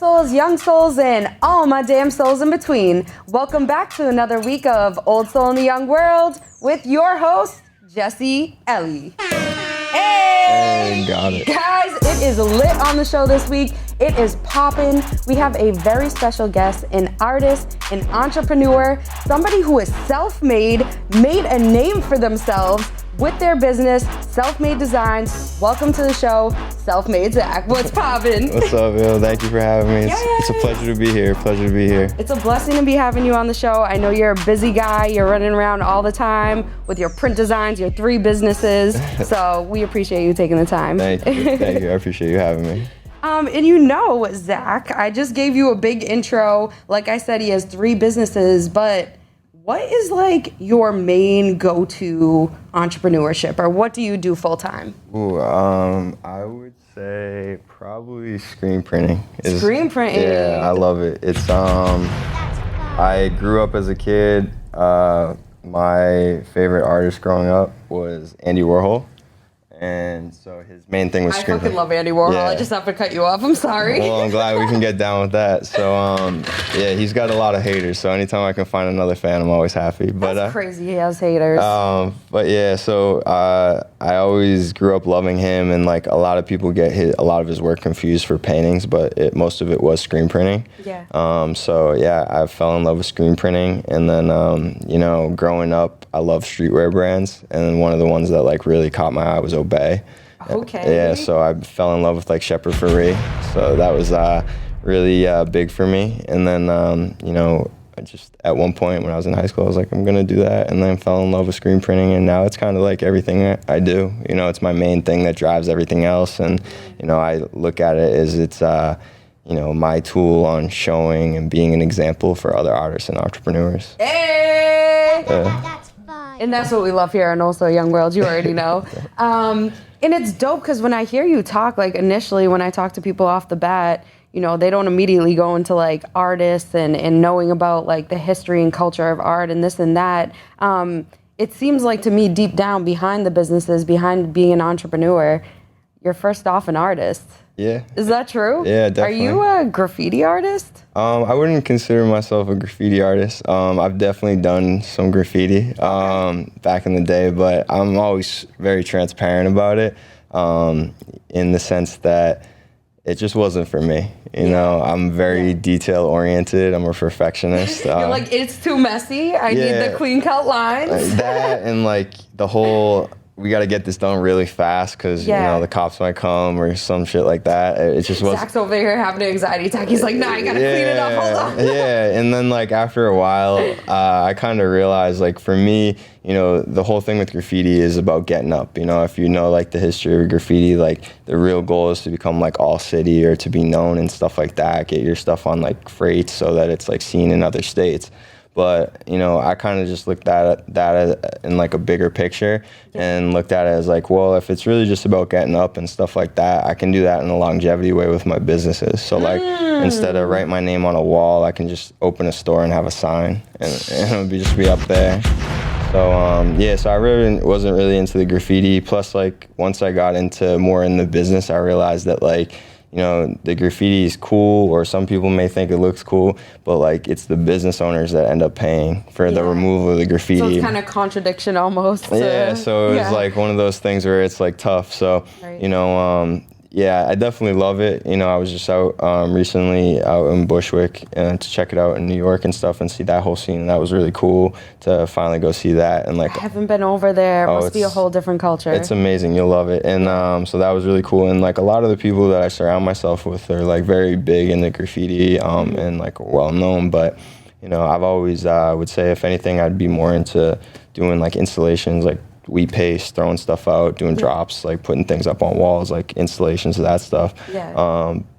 souls, young souls, and all my damn souls in between. Welcome back to another week of Old Soul in the Young World with your host, Jesse Ellie. Hey! Got it. Guys, it is lit on the show this week. It is poppin'. We have a very special guest, an artist, an entrepreneur, somebody who is self-made, made a name for themselves with their business, Self-Made Designs. Welcome to the show, Self-Made Zach. What's poppin'? What's up, yo? Thank you for having me. It's a pleasure to be here. It's a blessing to be having you on the show. I know you're a busy guy. You're running around all the time with your print designs, your 3 businesses. So we appreciate you taking the time. Thank you. Thank you. I appreciate you having me. And you know, Zach, I just gave you a big intro. Like I said, he has 3 businesses, but what is like your main go-to entrepreneurship, or what do you do full time? I would say probably screen printing. Screen printing. Yeah, I love it. It's I grew up as a kid. My favorite artist growing up was Andy Warhol. And so his main thing was screen printing. I fucking love Andy Warhol. Yeah. I just have to cut you off. I'm sorry. Well, I'm glad we can get down with that. So, yeah, he's got a lot of haters. So anytime I can find another fan, I'm always happy. But that's crazy. He has haters. But yeah, so I always grew up loving him, and like a lot of people get a lot of his work confused for paintings, but most of it was screen printing. Yeah. So yeah, I fell in love with screen printing, and then you know, growing up, I loved streetwear brands, and one of the ones that like really caught my eye was Obey. Okay. Yeah, so I fell in love with like Shepherd Fairey, so that was really big for me. And then you know, I just at one point when I was in high school, I was like, I'm gonna do that, and then fell in love with screen printing, and now it's kind of like everything I do. You know, it's my main thing that drives everything else, and you know, I look at it as it's you know, my tool on showing and being an example for other artists and entrepreneurs. Hey! That's fine. And that's what we love here, and also Young World, you already know. And it's dope because when I hear you talk, like initially when I talk to people off the bat, you know, they don't immediately go into like artists and knowing about like the history and culture of art and this and that. It seems like to me deep down behind the businesses, behind being an entrepreneur, you're first off an artist. Yeah. Is that true? Yeah, definitely. Are you a graffiti artist? I wouldn't consider myself a graffiti artist. I've definitely done some graffiti back in the day, but I'm always very transparent about it in the sense that it just wasn't for me. You know, I'm very detail oriented. I'm a perfectionist. You're like, it's too messy. I need the clean cut lines. That and like the whole, we got to get this done really fast because, you know, the cops might come or some shit like that. It just was. Zach's over here having an anxiety attack. He's like, nah, I got to clean it up. Hold on. Yeah. And then like after a while, I kind of realized like for me, you know, the whole thing with graffiti is about getting up. You know, if you know like the history of graffiti, like the real goal is to become like all city or to be known and stuff like that. Get your stuff on like freights so that it's like seen in other states. But, you know, I kind of just looked at that in like a bigger picture and looked at it as like, well, if it's really just about getting up and stuff like that, I can do that in a longevity way with my businesses. So like instead of write my name on a wall, I can just open a store and have a sign and it'll just be up there. So, yeah, so I really wasn't really into the graffiti. Plus, like, once I got into more in the business, I realized that, like, you know, the graffiti is cool, or some people may think it looks cool, but like it's the business owners that end up paying for the removal of the graffiti. So it's kind of contradiction almost. Yeah, so it was like one of those things where it's like tough. So, you know, yeah, I definitely love it. You know, I was just out recently out in Bushwick to check it out in New York and stuff and see that whole scene. And that was really cool to finally go see that. And like, I haven't been over there. It must be a whole different culture. It's amazing. You'll love it. And so that was really cool. And like a lot of the people that I surround myself with are like very big into graffiti and like well known. But, you know, I've always would say if anything, I'd be more into doing like installations, like wheat paste, throwing stuff out, doing drops, like putting things up on walls, like installations of that stuff.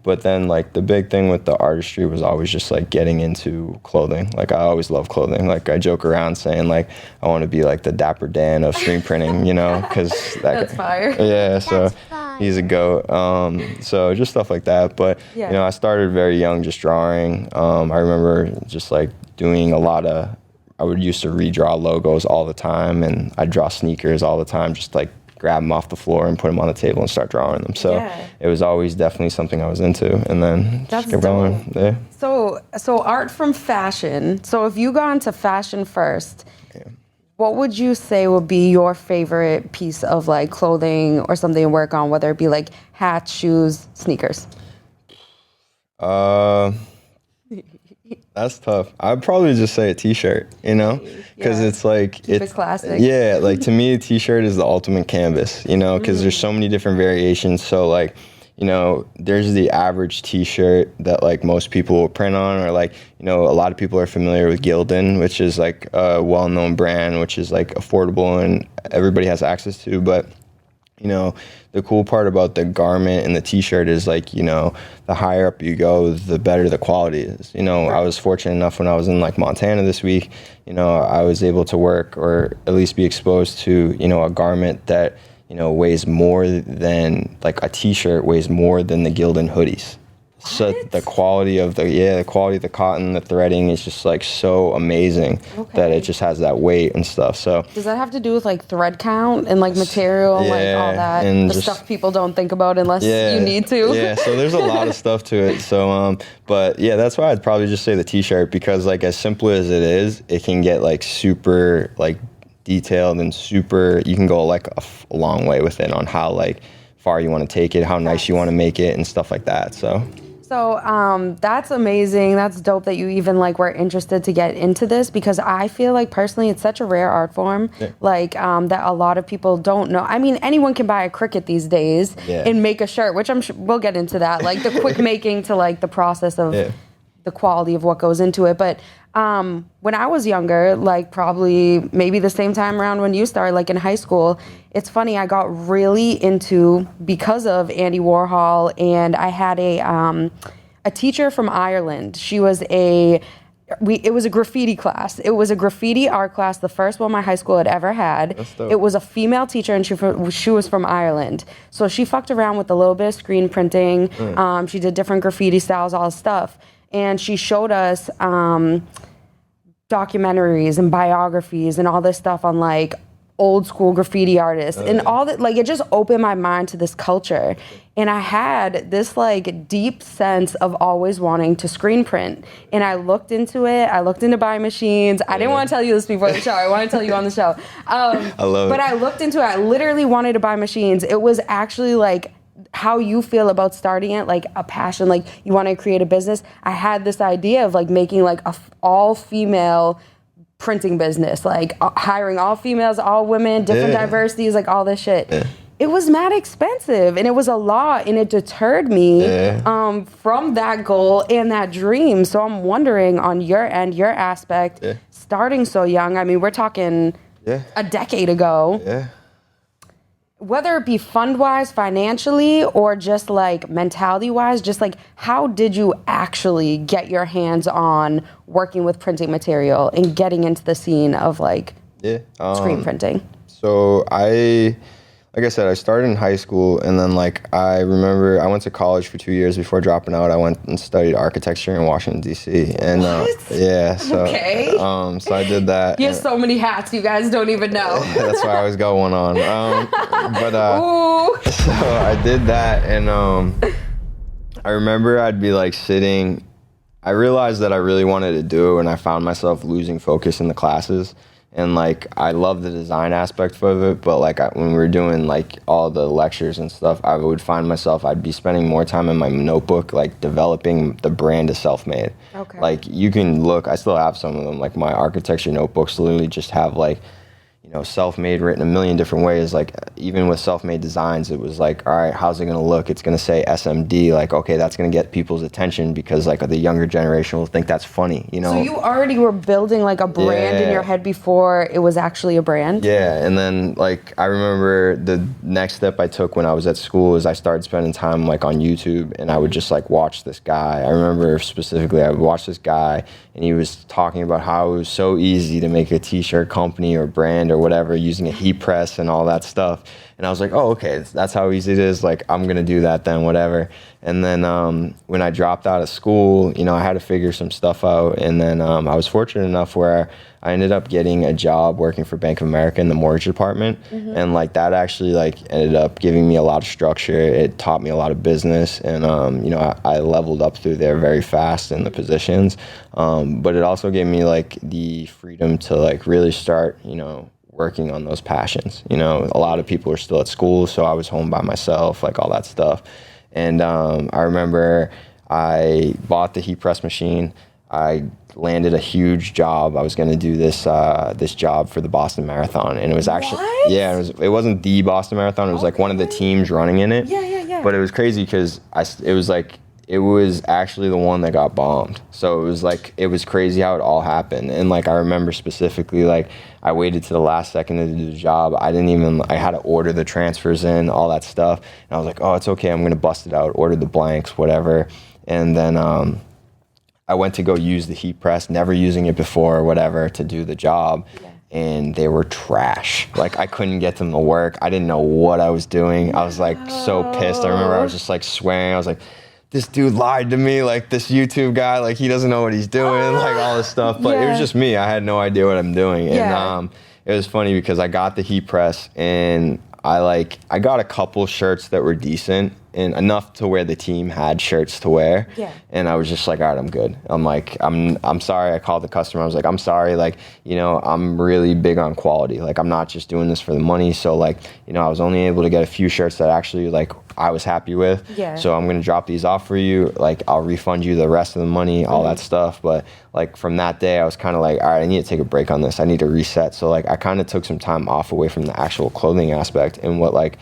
But then like the big thing with the artistry was always just like getting into clothing. Like I always love clothing. Like I joke around saying like I want to be like the Dapper Dan of screen printing, you know, because that's fire. Yeah, so he's a goat. So just stuff like that. But you know, I started very young, just drawing. I remember just like doing a lot of. I would used to redraw logos all the time, and I'd draw sneakers all the time, just like grab them off the floor and put them on the table and start drawing them. So it was always definitely something I was into, and then just kept going. Yeah. So art from fashion. So if you got into fashion first, what would you say would be your favorite piece of like clothing or something to work on, whether it be like hats, shoes, sneakers? That's tough. I'd probably just say a t-shirt, you know, because it's like, it's classic. Yeah, like to me, a t-shirt is the ultimate canvas, you know, because there's so many different variations. So like, you know, there's the average t-shirt that like most people will print on, or like, you know, a lot of people are familiar with Gildan, which is like a well-known brand, which is like affordable and everybody has access to. But you know, the cool part about the garment and the t-shirt is like, you know, the higher up you go, the better the quality is. You know, I was fortunate enough when I was in like Montana this week, you know, I was able to work or at least be exposed to, you know, a garment that, you know, weighs more than, like a t-shirt weighs more than the Gildan hoodies. So the quality of the cotton, the threading is just like so amazing that it just has that weight and stuff. So does that have to do with like thread count and like material, like all that, and the stuff people don't think about unless you need to? Yeah, so there's a lot of stuff to it. So but yeah, that's why I'd probably just say the t-shirt, because like as simple as it is, it can get like super like detailed and super, you can go like a long way with it on how like far you want to take it, how nice you want to make it and stuff like that. So that's amazing. That's dope that you even like were interested to get into this, because I feel like personally it's such a rare art form, like that a lot of people don't know. I mean, anyone can buy a Cricut these days and make a shirt, which I'm sure we'll get into that, like the quick making to like the process of the quality of what goes into it. But when I was younger, like probably maybe the same time around when you started, like in high school, it's funny, I got really into, because of Andy Warhol, and I had a teacher from Ireland. She was it was a graffiti class. It was a graffiti art class, the first one my high school had ever had. It was a female teacher, and she was from Ireland. So she fucked around with a little bit of screen printing. She did different graffiti styles, all this stuff. And she showed us documentaries and biographies and all this stuff on like old school graffiti artists and all that. Like it just opened my mind to this culture. And I had this like deep sense of always wanting to screen print. And I looked into it. I looked into buying machines. I didn't want to tell you this before the show. I want to tell you on the show. I love it. But I looked into it. I literally wanted to buy machines. It was actually like how you feel about starting it, like a passion, like you want to create a business. I had this idea of like making like a all-female printing business, like hiring all females, all women, different diversities, like all this shit. It was mad expensive, and it was a lot, and it deterred me from that goal and that dream. So I'm wondering on your end, your aspect, starting so young, I mean, we're talking a decade ago. Whether it be fund-wise, financially, or just like mentality-wise, just like how did you actually get your hands on working with printing material and getting into the scene of like screen printing? So like I said, I started in high school, and then like I remember I went to college for 2 years before dropping out. I went and studied architecture in Washington D.C. And so so I did that. You have so many hats, you guys don't even know. That's why I always got one on. So I did that, and I remember I'd be like sitting. I realized that I really wanted to do it, and I found myself losing focus in the classes. And like I love the design aspect of it, but like when we were doing like all the lectures and stuff, I would find myself, I'd be spending more time in my notebook, like developing the brand of Self-Made. Like you can look, I still have some of them, like my architecture notebooks literally just have like, you know, Self-Made written a million different ways. Like even with Self-Made designs, it was like, all right, how's it gonna look? It's gonna say SMD, like, okay, that's gonna get people's attention because like the younger generation will think that's funny, you know? So you already were building like a brand in your head before it was actually a brand? Yeah, and then like I remember the next step I took when I was at school is I started spending time like on YouTube, and I would just like watch this guy. I remember specifically I would watch this guy, and he was talking about how it was so easy to make a t-shirt company or brand or whatever, using a heat press and all that stuff. And I was like, oh, okay, that's how easy it is. Like, I'm going to do that then, whatever. And then when I dropped out of school, you know, I had to figure some stuff out. And then I was fortunate enough where I ended up getting a job working for Bank of America in the mortgage department. And like that actually like ended up giving me a lot of structure. It taught me a lot of business. And, you know, I leveled up through there very fast in the positions. But it also gave me like the freedom to like really start, you know, working on those passions. You know, a lot of people are still at school, so I was home by myself, like all that stuff. And I remember I bought the heat press machine. I landed a huge job. I was going to do this this job for the Boston Marathon, and it was actually it wasn't the Boston Marathon. It was like one of the teams running in it. But it was crazy because it was actually the one that got bombed. So it was crazy how it all happened. And like I remember specifically, like I waited to the last second to do the job. I had to order the transfers in, all that stuff. And I was like, oh, it's okay. I'm gonna bust it out. Ordered the blanks, whatever. And then I went to go use the heat press, never using it before or whatever, to do the job. And they were trash. Like I couldn't get them to work. I didn't know what I was doing. I was like so pissed. I remember I was just like swearing. I was like, this dude lied to me, like this YouTube guy, like he doesn't know what he's doing, like all this stuff. But it was just me. I had no idea what I'm doing. And it was funny because I got the heat press and I got a couple shirts that were decent and enough to where the team had shirts to wear. And I was just like, all right, I'm good. I'm like, I'm sorry. I called the customer. I was like, I'm sorry. Like, you know, I'm really big on quality. Like, I'm not just doing this for the money. So like, you know, I was only able to get a few shirts that actually like I was happy with. So I'm going to drop these off for you. Like, I'll refund you the rest of the money, all that stuff. But like from that day, I was kind of like, all right, I need to take a break on this. I need to reset. So like, I kind of took some time off away from the actual clothing aspect and what like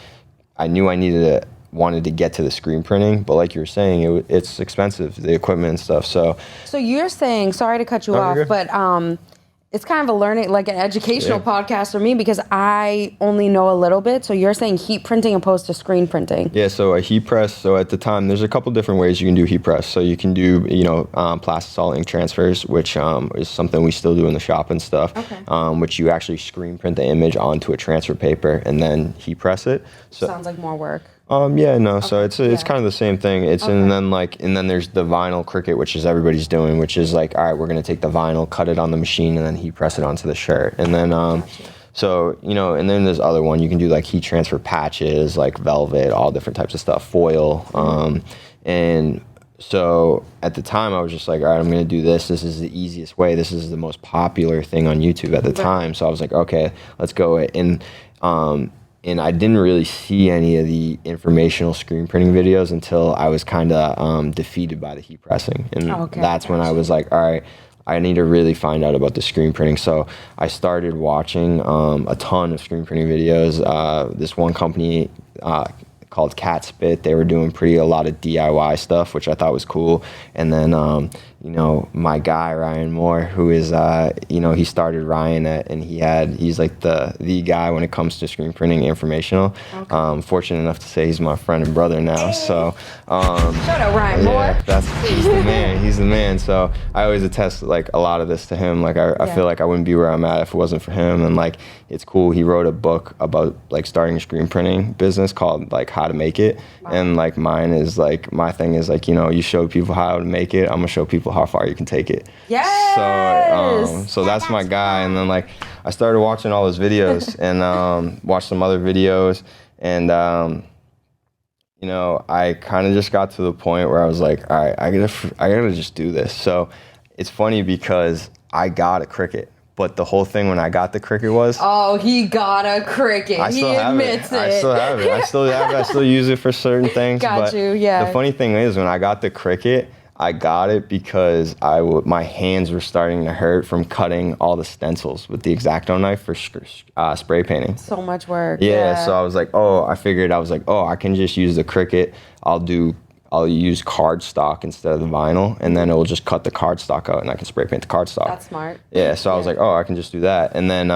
I knew I wanted to get to the screen printing, but like you were saying, it's expensive, the equipment and stuff. So you're saying, sorry to cut you off, but it's kind of a learning, like an educational podcast for me because I only know a little bit. So you're saying heat printing opposed to screen printing? Yeah. So a heat press. So at the time, there's a couple different ways you can do heat press. So you can do, you know, plastisol ink transfers, which is something we still do in the shop and stuff. Which you actually screen print the image onto a transfer paper and then heat press it. So sounds like more work. So it's kind of the same thing. And then there's the vinyl Cricut, which is everybody's doing, which is like, all right, we're gonna take the vinyl, cut it on the machine, and then heat press it onto the shirt. And then so, you know, and then there's other one you can do like heat transfer patches, like velvet, all different types of stuff, foil. And so at the time I was just like, all right, I'm gonna do this. This is the easiest way. This is the most popular thing on YouTube at the time. So I was like, okay, let's go. And I didn't really see any of the informational screen printing videos until I was kind of defeated by the heat pressing. And that's when I was like, all right, I need to really find out about the screen printing. So I started watching a ton of screen printing videos. This one company called Cat Spit, they were doing a lot of DIY stuff, which I thought was cool. And then, you know, my guy, Ryan Moore, who is, you know, he started Ryan and he's like the guy when it comes to screen printing informational. Fortunate enough to say he's my friend and brother now. So, shout out Ryan Moore. He's the man. He's the man. So I always attest like a lot of this to him. Like I feel like I wouldn't be where I'm at if it wasn't for him. And like, it's cool. He wrote a book about like starting a screen printing business called like How to Make It. And like mine is like, my thing is like, you know, you show people how to make it. I'm gonna show people how far you can take it. So that's my guy. And then like I started watching all his videos and watched some other videos and you know, I kind of just got to the point where I was like, all right, I gotta just do this. So it's funny because I got a Cricut. But the whole thing when I got the Cricut was... Oh, he got a Cricut. He admits it. I still have it. I still use it for certain things. The funny thing is, when I got the Cricut, I got it because my hands were starting to hurt from cutting all the stencils with the X-Acto knife for spray painting. So much work. Yeah, so I was like, I can just use the Cricut. I'll use cardstock instead of the vinyl, and then it will just cut the cardstock out, and I can spray paint the cardstock. That's smart. Yeah, so I was like, I can just do that. And then,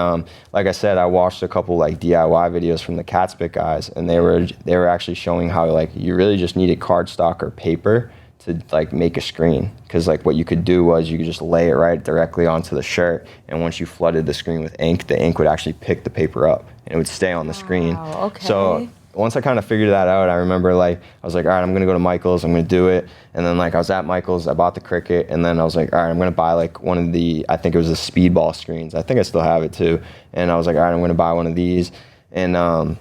like I said, I watched a couple like DIY videos from the Cat Spit guys, and they were actually showing how like you really just needed cardstock or paper to like make a screen, because like what you could do was you could just lay it right directly onto the shirt, and once you flooded the screen with ink, the ink would actually pick the paper up and it would stay on the screen. Okay. So once I kind of figured that out, I remember like I was like, all right, I'm gonna go to Michael's, I'm gonna do it. And then like I was at Michael's, I bought the Cricut, and then I was like, all right, I'm gonna buy like one of the, I think it was the Speedball screens. I think I still have it too. And I was like, all right, I'm gonna buy one of these. And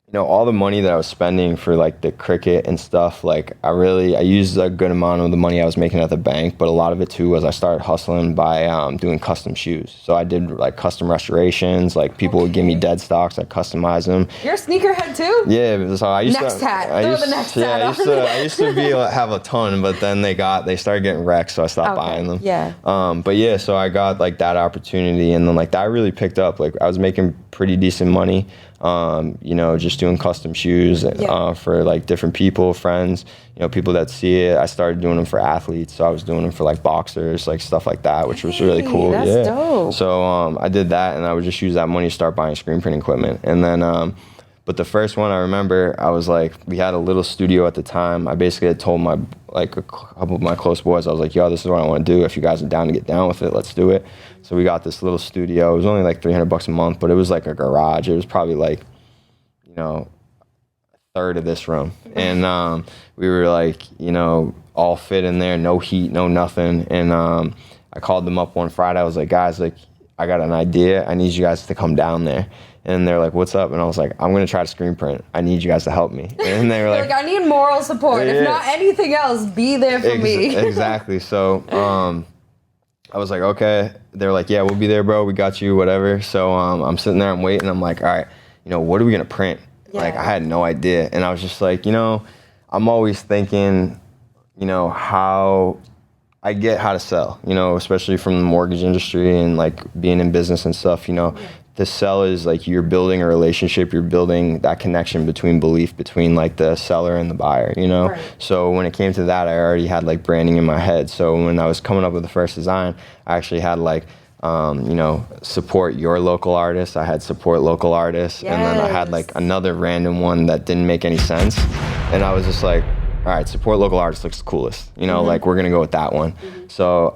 you know, all the money that I was spending for like the Cricut and stuff, like I used a good amount of the money I was making at the bank, but a lot of it too was I started hustling by doing custom shoes. So I did like custom restorations, like people would give me dead stocks, I'd customize them. You're a sneakerhead too? Yeah, so I used next to. hat. Throw the next hat on. I used to have a ton, but then they started getting wrecked, so I stopped buying them. Yeah. But yeah, so I got like that opportunity, and then like that really picked up. Like I was making pretty decent money. You know, just doing custom shoes for like different people, friends, you know, people that see it. I started doing them for athletes, so I was doing them for like boxers, like stuff like that, which was really cool. That's dope. So I did that, and I would just use that money to start buying screen printing equipment. And then, but the first one I remember, I was like, we had a little studio at the time. I basically had told a couple of my close boys, I was like, yo, this is what I want to do. If you guys are down to get down with it, let's do it. So we got this little studio. It was only like $300 a month, but it was like a garage. It was probably like, you know, a third of this room. And we were like, you know, all fit in there, no heat, no nothing. And I called them up one Friday. I was like, guys, like, I got an idea. I need you guys to come down there. And they're like, what's up? And I was like, I'm going to try to screen print. I need you guys to help me. And they were like, I need moral support. If not anything else, be there for me. Exactly. So I was like, okay. They're like, yeah, we'll be there, bro. We got you, whatever. So I'm sitting there, I'm waiting. I'm like, all right, you know, what are we going to print? Yeah. Like, I had no idea. And I was just like, you know, I'm always thinking, you know, how I get how to sell, you know, especially from the mortgage industry and like being in business and stuff, you know. To sell is like you're building a relationship, you're building that connection between like the seller and the buyer, you know? Right. So when it came to that, I already had like branding in my head. So when I was coming up with the first design, I actually had like, you know, support your local artists. I had support local artists. Yes. And then I had like another random one that didn't make any sense. And I was just like, all right, support local artists looks the coolest, you know, like we're gonna go with that one. So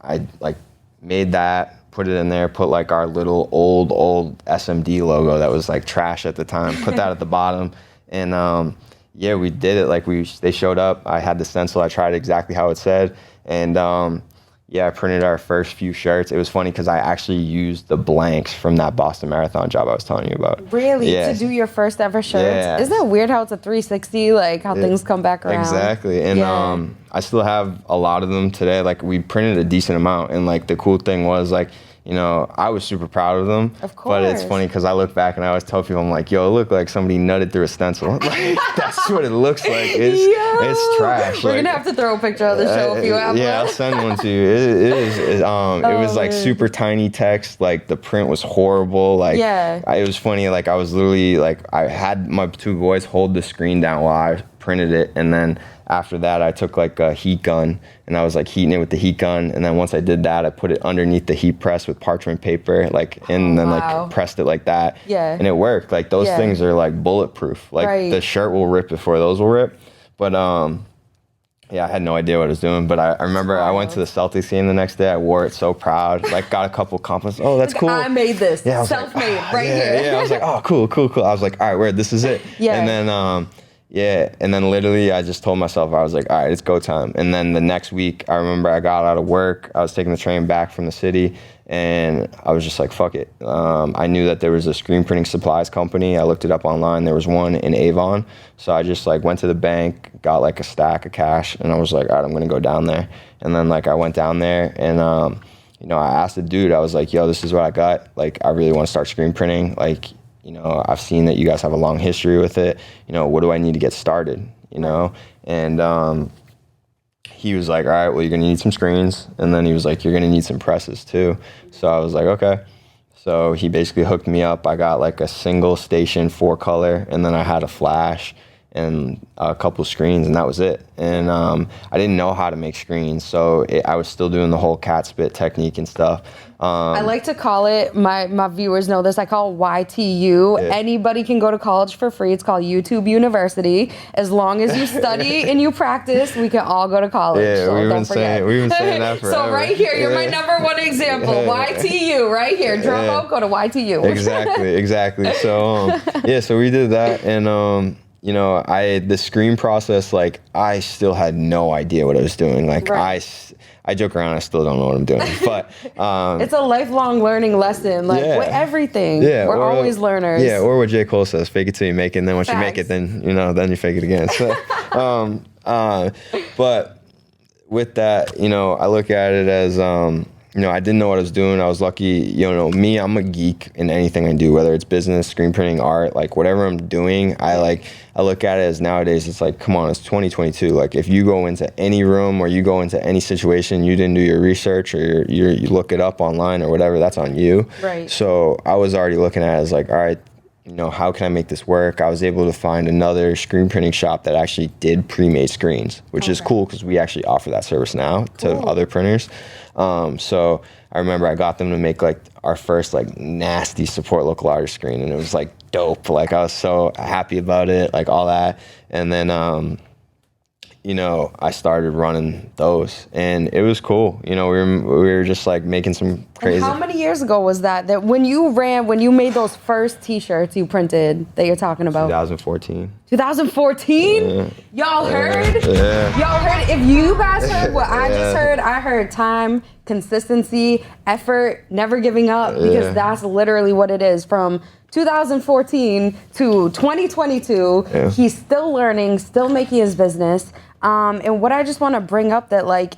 I like made that, put it in there, put like our little old SMD logo that was like trash at the time, put that at the bottom. And yeah, we did it. Like they showed up, I had the stencil, I tried exactly how it said. And yeah, I printed our first few shirts. It was funny because I actually used the blanks from that Boston Marathon job I was telling you about. Really? Yeah. To do your first ever shirts? Yeah. Isn't it weird how it's a 360, like how things come back around? Exactly. And I still have a lot of them today. Like we printed a decent amount. And like the cool thing was like, you know, I was super proud of them. Of course. But it's funny because I look back and I always tell people, I'm like, yo, it looked like somebody nutted through a stencil. Like, that's what it looks like. It's trash. We're going to have to throw a picture of the show if you have one. Yeah, I'll send one to you. It was like super tiny text. Like the print was horrible. Like, it was funny. Like I was literally like, I had my two boys hold the screen down while I printed it. And then after that, I took like a heat gun and I was like heating it with the heat gun. And then once I did that, I put it underneath the heat press with parchment paper, like, and then like pressed it like that. Yeah. And it worked. Like those things are like bulletproof. Like the shirt will rip before those will rip. But yeah, I had no idea what I was doing. But I remember I went to the Celtics game the next day. I wore it so proud. Like got a couple compliments. Oh, that's cool. I made this. Yeah, self-made here. Yeah, I was like, oh, cool. I was like, all right, where this is it. Yeah. And then yeah, and then literally I just told myself, I was like, all right, it's go time. And then the next week, I remember I got out of work, I was taking the train back from the city, and I was just like, fuck it. I knew that there was a screen printing supplies company. I looked it up online. There was one in Avon. So I just like went to the bank, got like a stack of cash, and I was like, all right, I'm gonna go down there. And then like I went down there and you know, I asked the dude, I was like, yo, this is what I got. Like, I really want to start screen printing. Like, you know, I've seen that you guys have a long history with it. You know, what do I need to get started? You know? And he was like, all right, well, you're going to need some screens. And then he was like, you're going to need some presses too. So I was like, okay. So he basically hooked me up. I got like a single station 4-color, and then I had a flash. and a couple screens, and that was it. And I didn't know how to make screens, so I was still doing the whole cat spit technique and stuff. I like to call it, my viewers know this, I call it YTU. Yeah. Anybody can go to college for free. It's called YouTube University. As long as you study and you practice, we can all go to college. Yeah, so we've been saying that forever. So right here, you're my number one example. YTU, right here. Drop out, go to YTU. Exactly. So, so we did that, and you know, the screen process, like, I still had no idea what I was doing. Like, I joke around, I still don't know what I'm doing. But it's a lifelong learning lesson. Like, with everything. Yeah, we're always learners. Yeah, or what J. Cole says, fake it till you make it, and then once you make it, then, you know, then you fake it again. So, but with that, you know, I look at it as, you know, I didn't know what I was doing. I was lucky, you know, me, I'm a geek in anything I do, whether it's business, screen printing, art, like whatever I'm doing, I look at it as nowadays, it's like, come on, it's 2022. Like, if you go into any room or you go into any situation, you didn't do your research or you look it up online or whatever, that's on you. Right. So I was already looking at it as like, all right, you know, how can I make this work? I was able to find another screen printing shop that actually did pre-made screens, which is cool because we actually offer that service now to other printers. So I remember I got them to make like our first like nasty support local artist screen, and it was like dope. Like, I was so happy about it, like all that. And then, you know, I started running those, and it was cool. You know, we were just like making some crazy. And how many years ago was that when you made those first T-shirts you printed that you're talking about? 2014. 2014? Yeah. Y'all heard? Yeah. Y'all heard? If you guys heard what I just heard, I heard time, consistency, effort, never giving up, because that's literally what it is. From 2014 to 2022, he's still learning, still making his business. And what I just want to bring up that like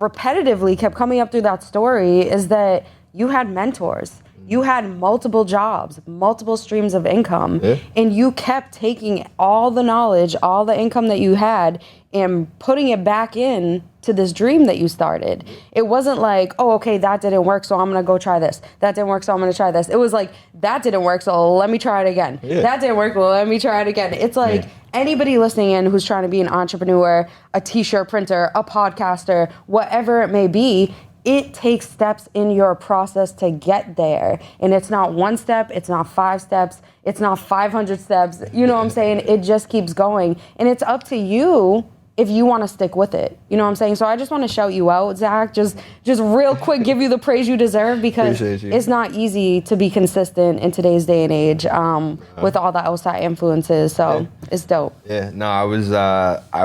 repetitively kept coming up through that story is that you had mentors. You had multiple jobs, multiple streams of income, and you kept taking all the knowledge, all the income that you had, and putting it back in to this dream that you started. It wasn't like, oh, okay, that didn't work, so I'm gonna go try this. That didn't work, so I'm gonna try this. It was like, that didn't work, so let me try it again. That didn't work, well, let me try it again. It's like anybody listening in who's trying to be an entrepreneur, a t-shirt printer, a podcaster, whatever it may be, it takes steps in your process to get there. And it's not one step, it's not 5 steps, it's not 500 steps. You know what I'm saying? It just keeps going. And it's up to you if you want to stick with it. You know what I'm saying? So I just want to shout you out, Zach. Just real quick, give you the praise you deserve, because it's not easy to be consistent in today's day and age with all the outside influences. So it's dope. Yeah, no, I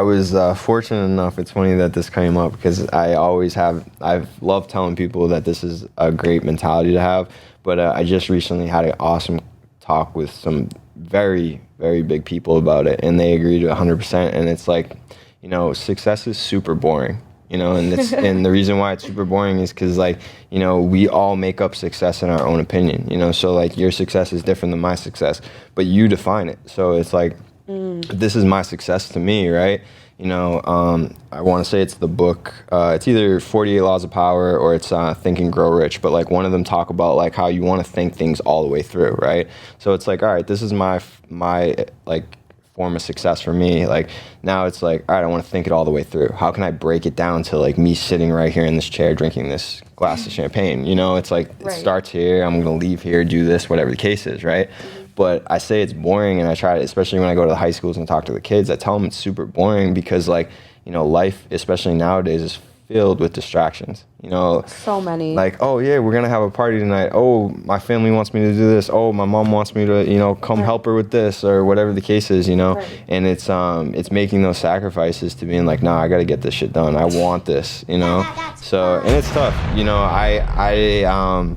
was fortunate enough. It's funny that this came up because I've loved telling people that this is a great mentality to have. But I just recently had an awesome talk with some very, very big people about it, and they agreed 100%. And it's like, you know, success is super boring, you know, and and the reason why it's super boring is because, like, you know, we all make up success in our own opinion, you know, so like your success is different than my success, but you define it. So it's like, this is my success to me, right? You know, I want to say it's the book, it's either 48 Laws of Power or it's Think and Grow Rich, but like one of them talk about like how you want to think things all the way through, right? So it's like, all right, this is my like form of success for me. Like, now it's like, all right, I want to think it all the way through. How can I break it down to like me sitting right here in this chair drinking this glass of champagne? You know, it's like, it starts here, I'm going to leave here, do this, whatever the case is, right? But I say it's boring, and I try, especially when I go to the high schools and talk to the kids, I tell them it's super boring because, like, you know, life, especially nowadays, is filled with distractions. You know, so many. Like, oh yeah, we're gonna have a party tonight. Oh, my family wants me to do this. Oh, my mom wants me to, you know, come help her with this, or whatever the case is. You know, and it's making those sacrifices to being like, nah, I gotta get this shit done. I want this. You know, so, and it's tough. You know,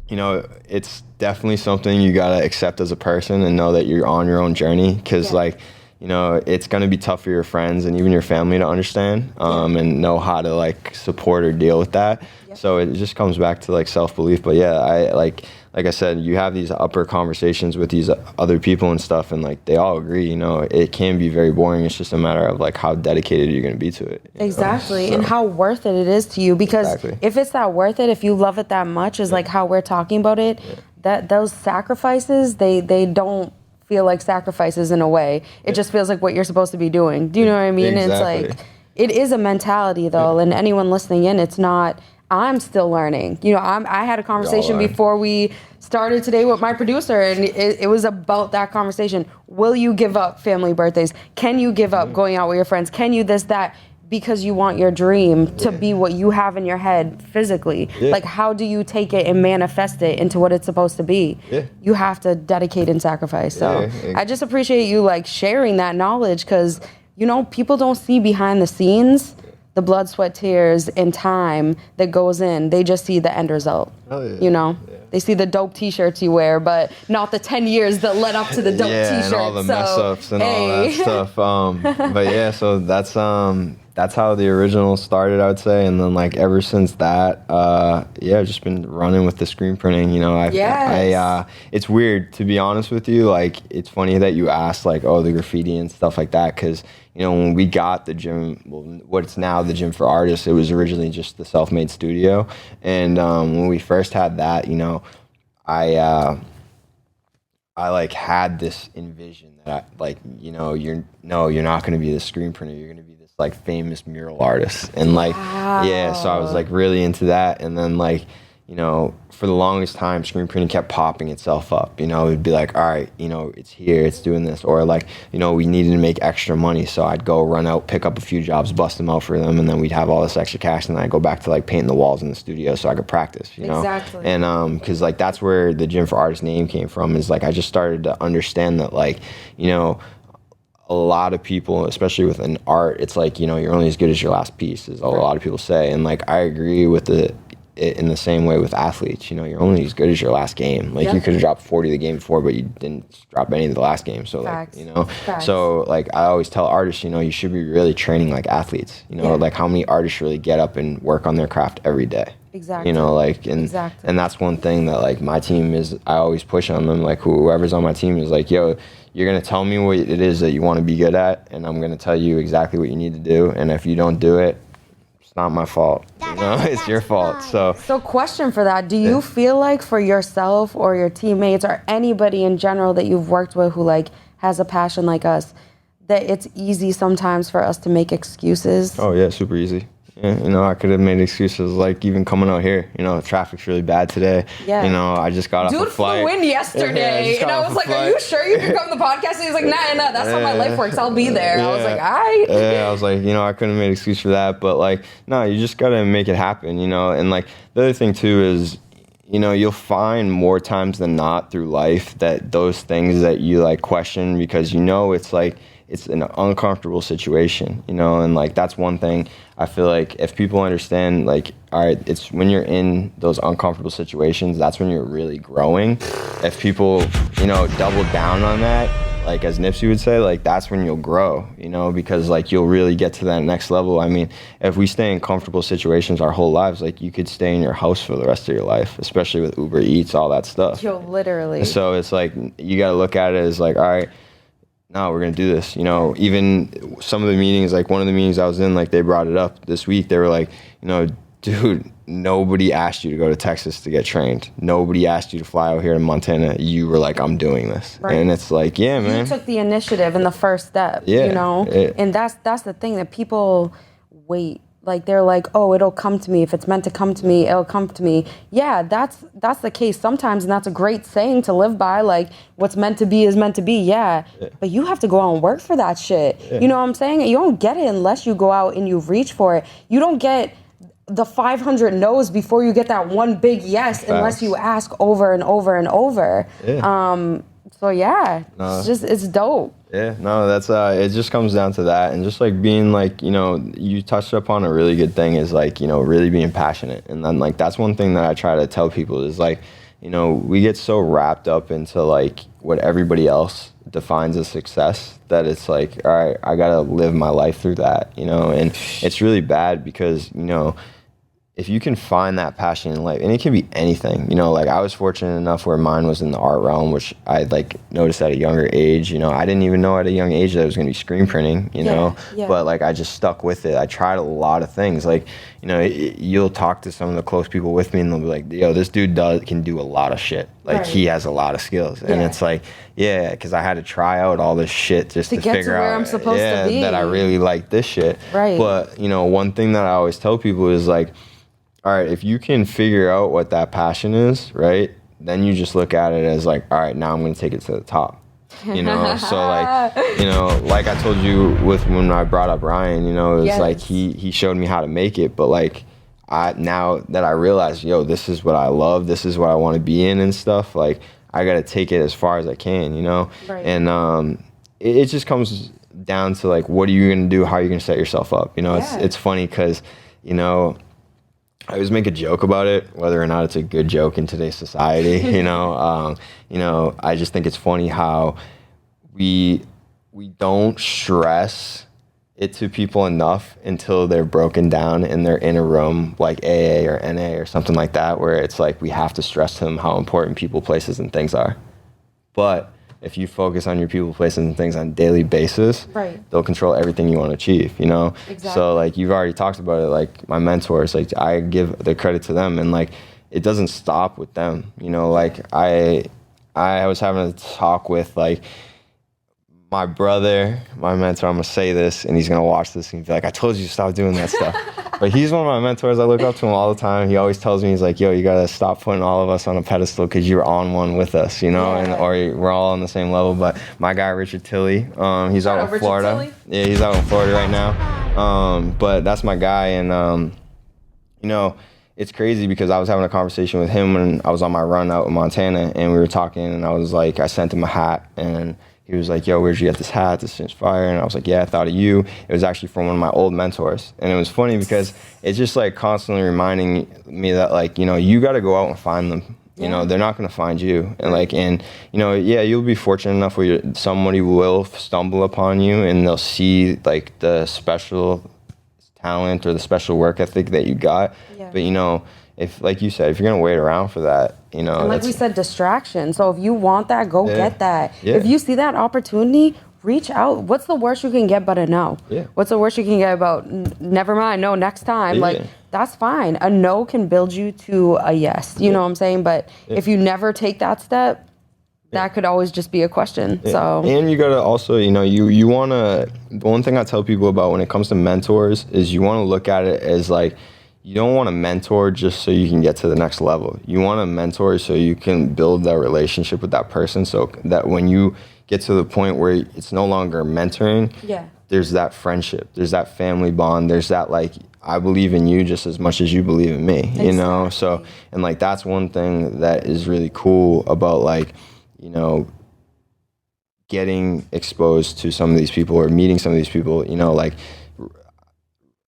you know, it's definitely something you gotta accept as a person and know that you're on your own journey, because like, you know, it's going to be tough for your friends and even your family to understand and know how to like support or deal with that. So it just comes back to like self-belief. But yeah, I like I said, you have these upper conversations with these other people and stuff, and like they all agree, you know, it can be very boring. It's just a matter of like how dedicated you're going to be to it. Exactly. So, and how worth it is to you, because if it's that worth it, if you love it that much, is like how we're talking about it, that those sacrifices, they don't feel like sacrifices in a way. It just feels like what you're supposed to be doing. Do you know what I mean? Exactly. It's like, it is a mentality though, and anyone listening in, it's not, I'm still learning. You know, I had a conversation before we started today with my producer, and it was about that conversation. Will you give up family birthdays? Can you give up going out with your friends? Can you this, that? Because you want your dream to be what you have in your head physically. Like, how do you take it and manifest it into what it's supposed to be? You have to dedicate and sacrifice. So I just appreciate you like sharing that knowledge, because you know, people don't see behind the scenes the blood, sweat, tears, and time that goes in. They just see the end result. You know? They see the dope T-shirts you wear, but not the 10 years that led up to the dope T-shirts. And all the mess-ups and all that stuff. But yeah, so that's how the original started, I would say. And then like ever since that, I've just been running with the screen printing. You know, it's weird, to be honest with you. Like, it's funny that you asked like, oh, the graffiti and stuff like that, because you know, when we got the gym, well, what's now the Gym for Artists, it was originally just the self-made studio. And when we first had that, you know, I like had this envision that I, like, you know, you're not going to be the screen printer. You're going to be this like famous mural artist. And like, so I was like really into that. And then like, you know, for the longest time, screen printing kept popping itself up. You know, it'd be like, all right, you know, it's here, it's doing this. Or like, you know, we needed to make extra money. So I'd go run out, pick up a few jobs, bust them out for them. And then we'd have all this extra cash. And then I'd go back to like painting the walls in the studio so I could practice, you know? Exactly. And because like that's where the Gym for Artists name came from, is like I just started to understand that like, you know, a lot of people, especially with an art, it's like, you know, you're only as good as your last piece, is all a lot of people say. And like I agree with it in the same way with athletes. You know, you're only as good as your last game. Like you could have dropped 40 the game before, but you didn't drop any of the last game. So like, you know, so like I always tell artists, you know, you should be really training like athletes. You know, like how many artists really get up and work on their craft every day? Exactly. You know, like, and that's one thing that like my team is, I always push on them. Like whoever's on my team is like, yo, you're going to tell me what it is that you want to be good at, and I'm going to tell you exactly what you need to do. And if you don't do it, it's not my fault. You know, it's your fault. So question for that. Do you feel like for yourself or your teammates or anybody in general that you've worked with who like has a passion like us, that it's easy sometimes for us to make excuses? Oh yeah, super easy. Yeah, you know, I could have made excuses like even coming out here. You know, traffic's really bad today. Yeah. You know, I just got off a flight. Dude flew in yesterday, and I was like, "Are you sure you can come to the podcast?" And he was like, "Nah, that's how my life works. I'll be there." I was like, "All right." Yeah, I was like, you know, I couldn't have made an excuse for that, but like, no, you just gotta make it happen. You know, and like the other thing too is, you know, you'll find more times than not through life that those things that you like question, because you know it's like it's an uncomfortable situation, you know, and like that's one thing I feel like if people understand, like, all right, it's when you're in those uncomfortable situations, that's when you're really growing. If people, you know, double down on that, like as Nipsey would say, like that's when you'll grow, you know, because like you'll really get to that next level. I mean, if we stay in comfortable situations our whole lives, like you could stay in your house for the rest of your life, especially with Uber Eats, all that stuff. Yo, literally. So it's like, you got to look at it as like, all right, no, we're going to do this. You know, even some of the meetings, like one of the meetings I was in, like they brought it up this week. They were like, you know, dude, nobody asked you to go to Texas to get trained. Nobody asked you to fly out here to Montana. You were like, I'm doing this. Right. And it's like, yeah, man. You took the initiative and the first step, you know? And that's the thing that people wait. Like they're like, oh, it'll come to me. If it's meant to come to me, it'll come to me. Yeah, that's the case sometimes, and that's a great saying to live by. Like, what's meant to be is meant to be. Yeah. But you have to go out and work for that shit. You know what I'm saying? You don't get it unless you go out and you reach for it. You don't get the 500 no's before you get that one big yes, unless you ask over and over and over. So yeah, it's dope. Yeah, no, that's it just comes down to that, and just like being like, you know, you touched upon a really good thing, is like, you know, really being passionate. And then like that's one thing that I try to tell people is like, you know, we get so wrapped up into like what everybody else defines as success that it's like, all right, I gotta live my life through that, you know. And it's really bad because, you know, if you can find that passion in life, and it can be anything, you know, like I was fortunate enough where mine was in the art realm, which I like noticed at a younger age. You know, I didn't even know at a young age that it was going to be screen printing, you know, but like I just stuck with it. I tried a lot of things. Like, you know, you'll talk to some of the close people with me and they'll be like, yo, this dude can do a lot of shit. Like, he has a lot of skills. And it's like, yeah, because I had to try out all this shit just to get figure to where out I'm supposed to be. that I really like this shit. Right. But, you know, one thing that I always tell people is like, all right, if you can figure out what that passion is, right, then you just look at it as like, all right, now I'm going to take it to the top. You know, so like, you know, like I told you with when I brought up Ryan, you know, it was like he showed me how to make it, but like now that I realize, yo, this is what I love, this is what I want to be in and stuff, like I got to take it as far as I can, you know. Right. And it just comes down to like, what are you going to do, how are you going to set yourself up, you know. It's funny because, you know, I always make a joke about it, whether or not it's a good joke in today's society. You know, I just think it's funny how we don't stress it to people enough until they're broken down and they're in a room like AA or NA or something like that, where it's like we have to stress to them how important people, places, and things are. But if you focus on your people, places, and things on a daily basis, they'll control everything you want to achieve, you know? Exactly. So, like, you've already talked about it, like, my mentors, like, I give the credit to them, and, like, it doesn't stop with them, you know? Like, I was having a talk with, like, my brother, my mentor, I'm going to say this, and he's going to watch this, and he'll be like, I told you to stop doing that stuff. But he's one of my mentors. I look up to him all the time. He always tells me, he's like, yo, you got to stop putting all of us on a pedestal because you're on one with us, you know, or we're all on the same level. But my guy, Richard Tilley, he's out in Florida. Yeah, he's out in Florida right now. But that's my guy. And, you know, it's crazy because I was having a conversation with him when I was on my run out in Montana, and we were talking, and I was like, I sent him a hat, and he was like, yo, where'd you get this hat? This thing's fire. And I was like, yeah, I thought of you. It was actually from one of my old mentors. And it was funny because it's just like constantly reminding me that, like, you know, you got to go out and find them. You know, they're not going to find you. And like, and, you know, yeah, you'll be fortunate enough where somebody will stumble upon you and they'll see like the special talent or the special work ethic that you got. Yeah. But, you know, if, like you said, if you're going to wait around for that, you know. And like we said, distraction. So if you want that, go get that. Yeah. If you see that opportunity, reach out. What's the worst you can get but a no? Yeah. What's the worst you can get about, never mind, no, next time? Yeah. Like, that's fine. A no can build you to a yes. You know what I'm saying? But if you never take that step, that could always just be a question. Yeah. So, and you got to also, you know, you want to, the one thing I tell people about when it comes to mentors is you want to look at it as like, you don't want to mentor just so you can get to the next level. You want to mentor so you can build that relationship with that person so that when you get to the point where it's no longer mentoring, there's that friendship, there's that family bond, there's that like, I believe in you just as much as you believe in me, you know? So, and like, that's one thing that is really cool about like, you know, getting exposed to some of these people or meeting some of these people, you know, like,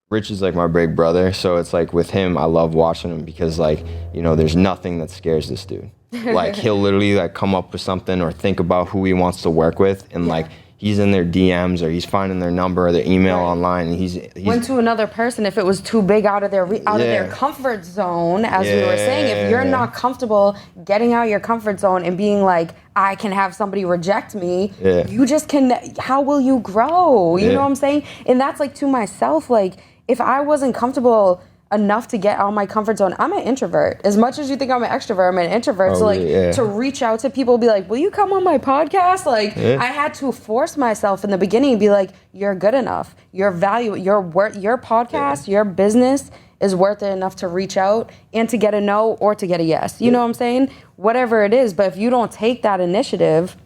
Rich is like my big brother, so it's like with him, I love watching him because like, you know, there's nothing that scares this dude. Like he'll literally like come up with something or think about who he wants to work with, and like he's in their DMs or he's finding their number or their email online, and he's went to another person if it was too big out of their comfort zone, as we were saying. If you're not comfortable getting out of your comfort zone and being like, I can have somebody reject me, you just can. How will you grow? You know what I'm saying? And that's like to myself, like. If I wasn't comfortable enough to get out of my comfort zone, I'm an introvert. As much as you think I'm an extrovert, I'm an introvert. So like to reach out to people, be like, will you come on my podcast? Like I had to force myself in the beginning and be like, you're good enough. Your value, your podcast, your business is worth it enough to reach out and to get a no or to get a yes. You know what I'm saying? Whatever it is. But if you don't take that initiative,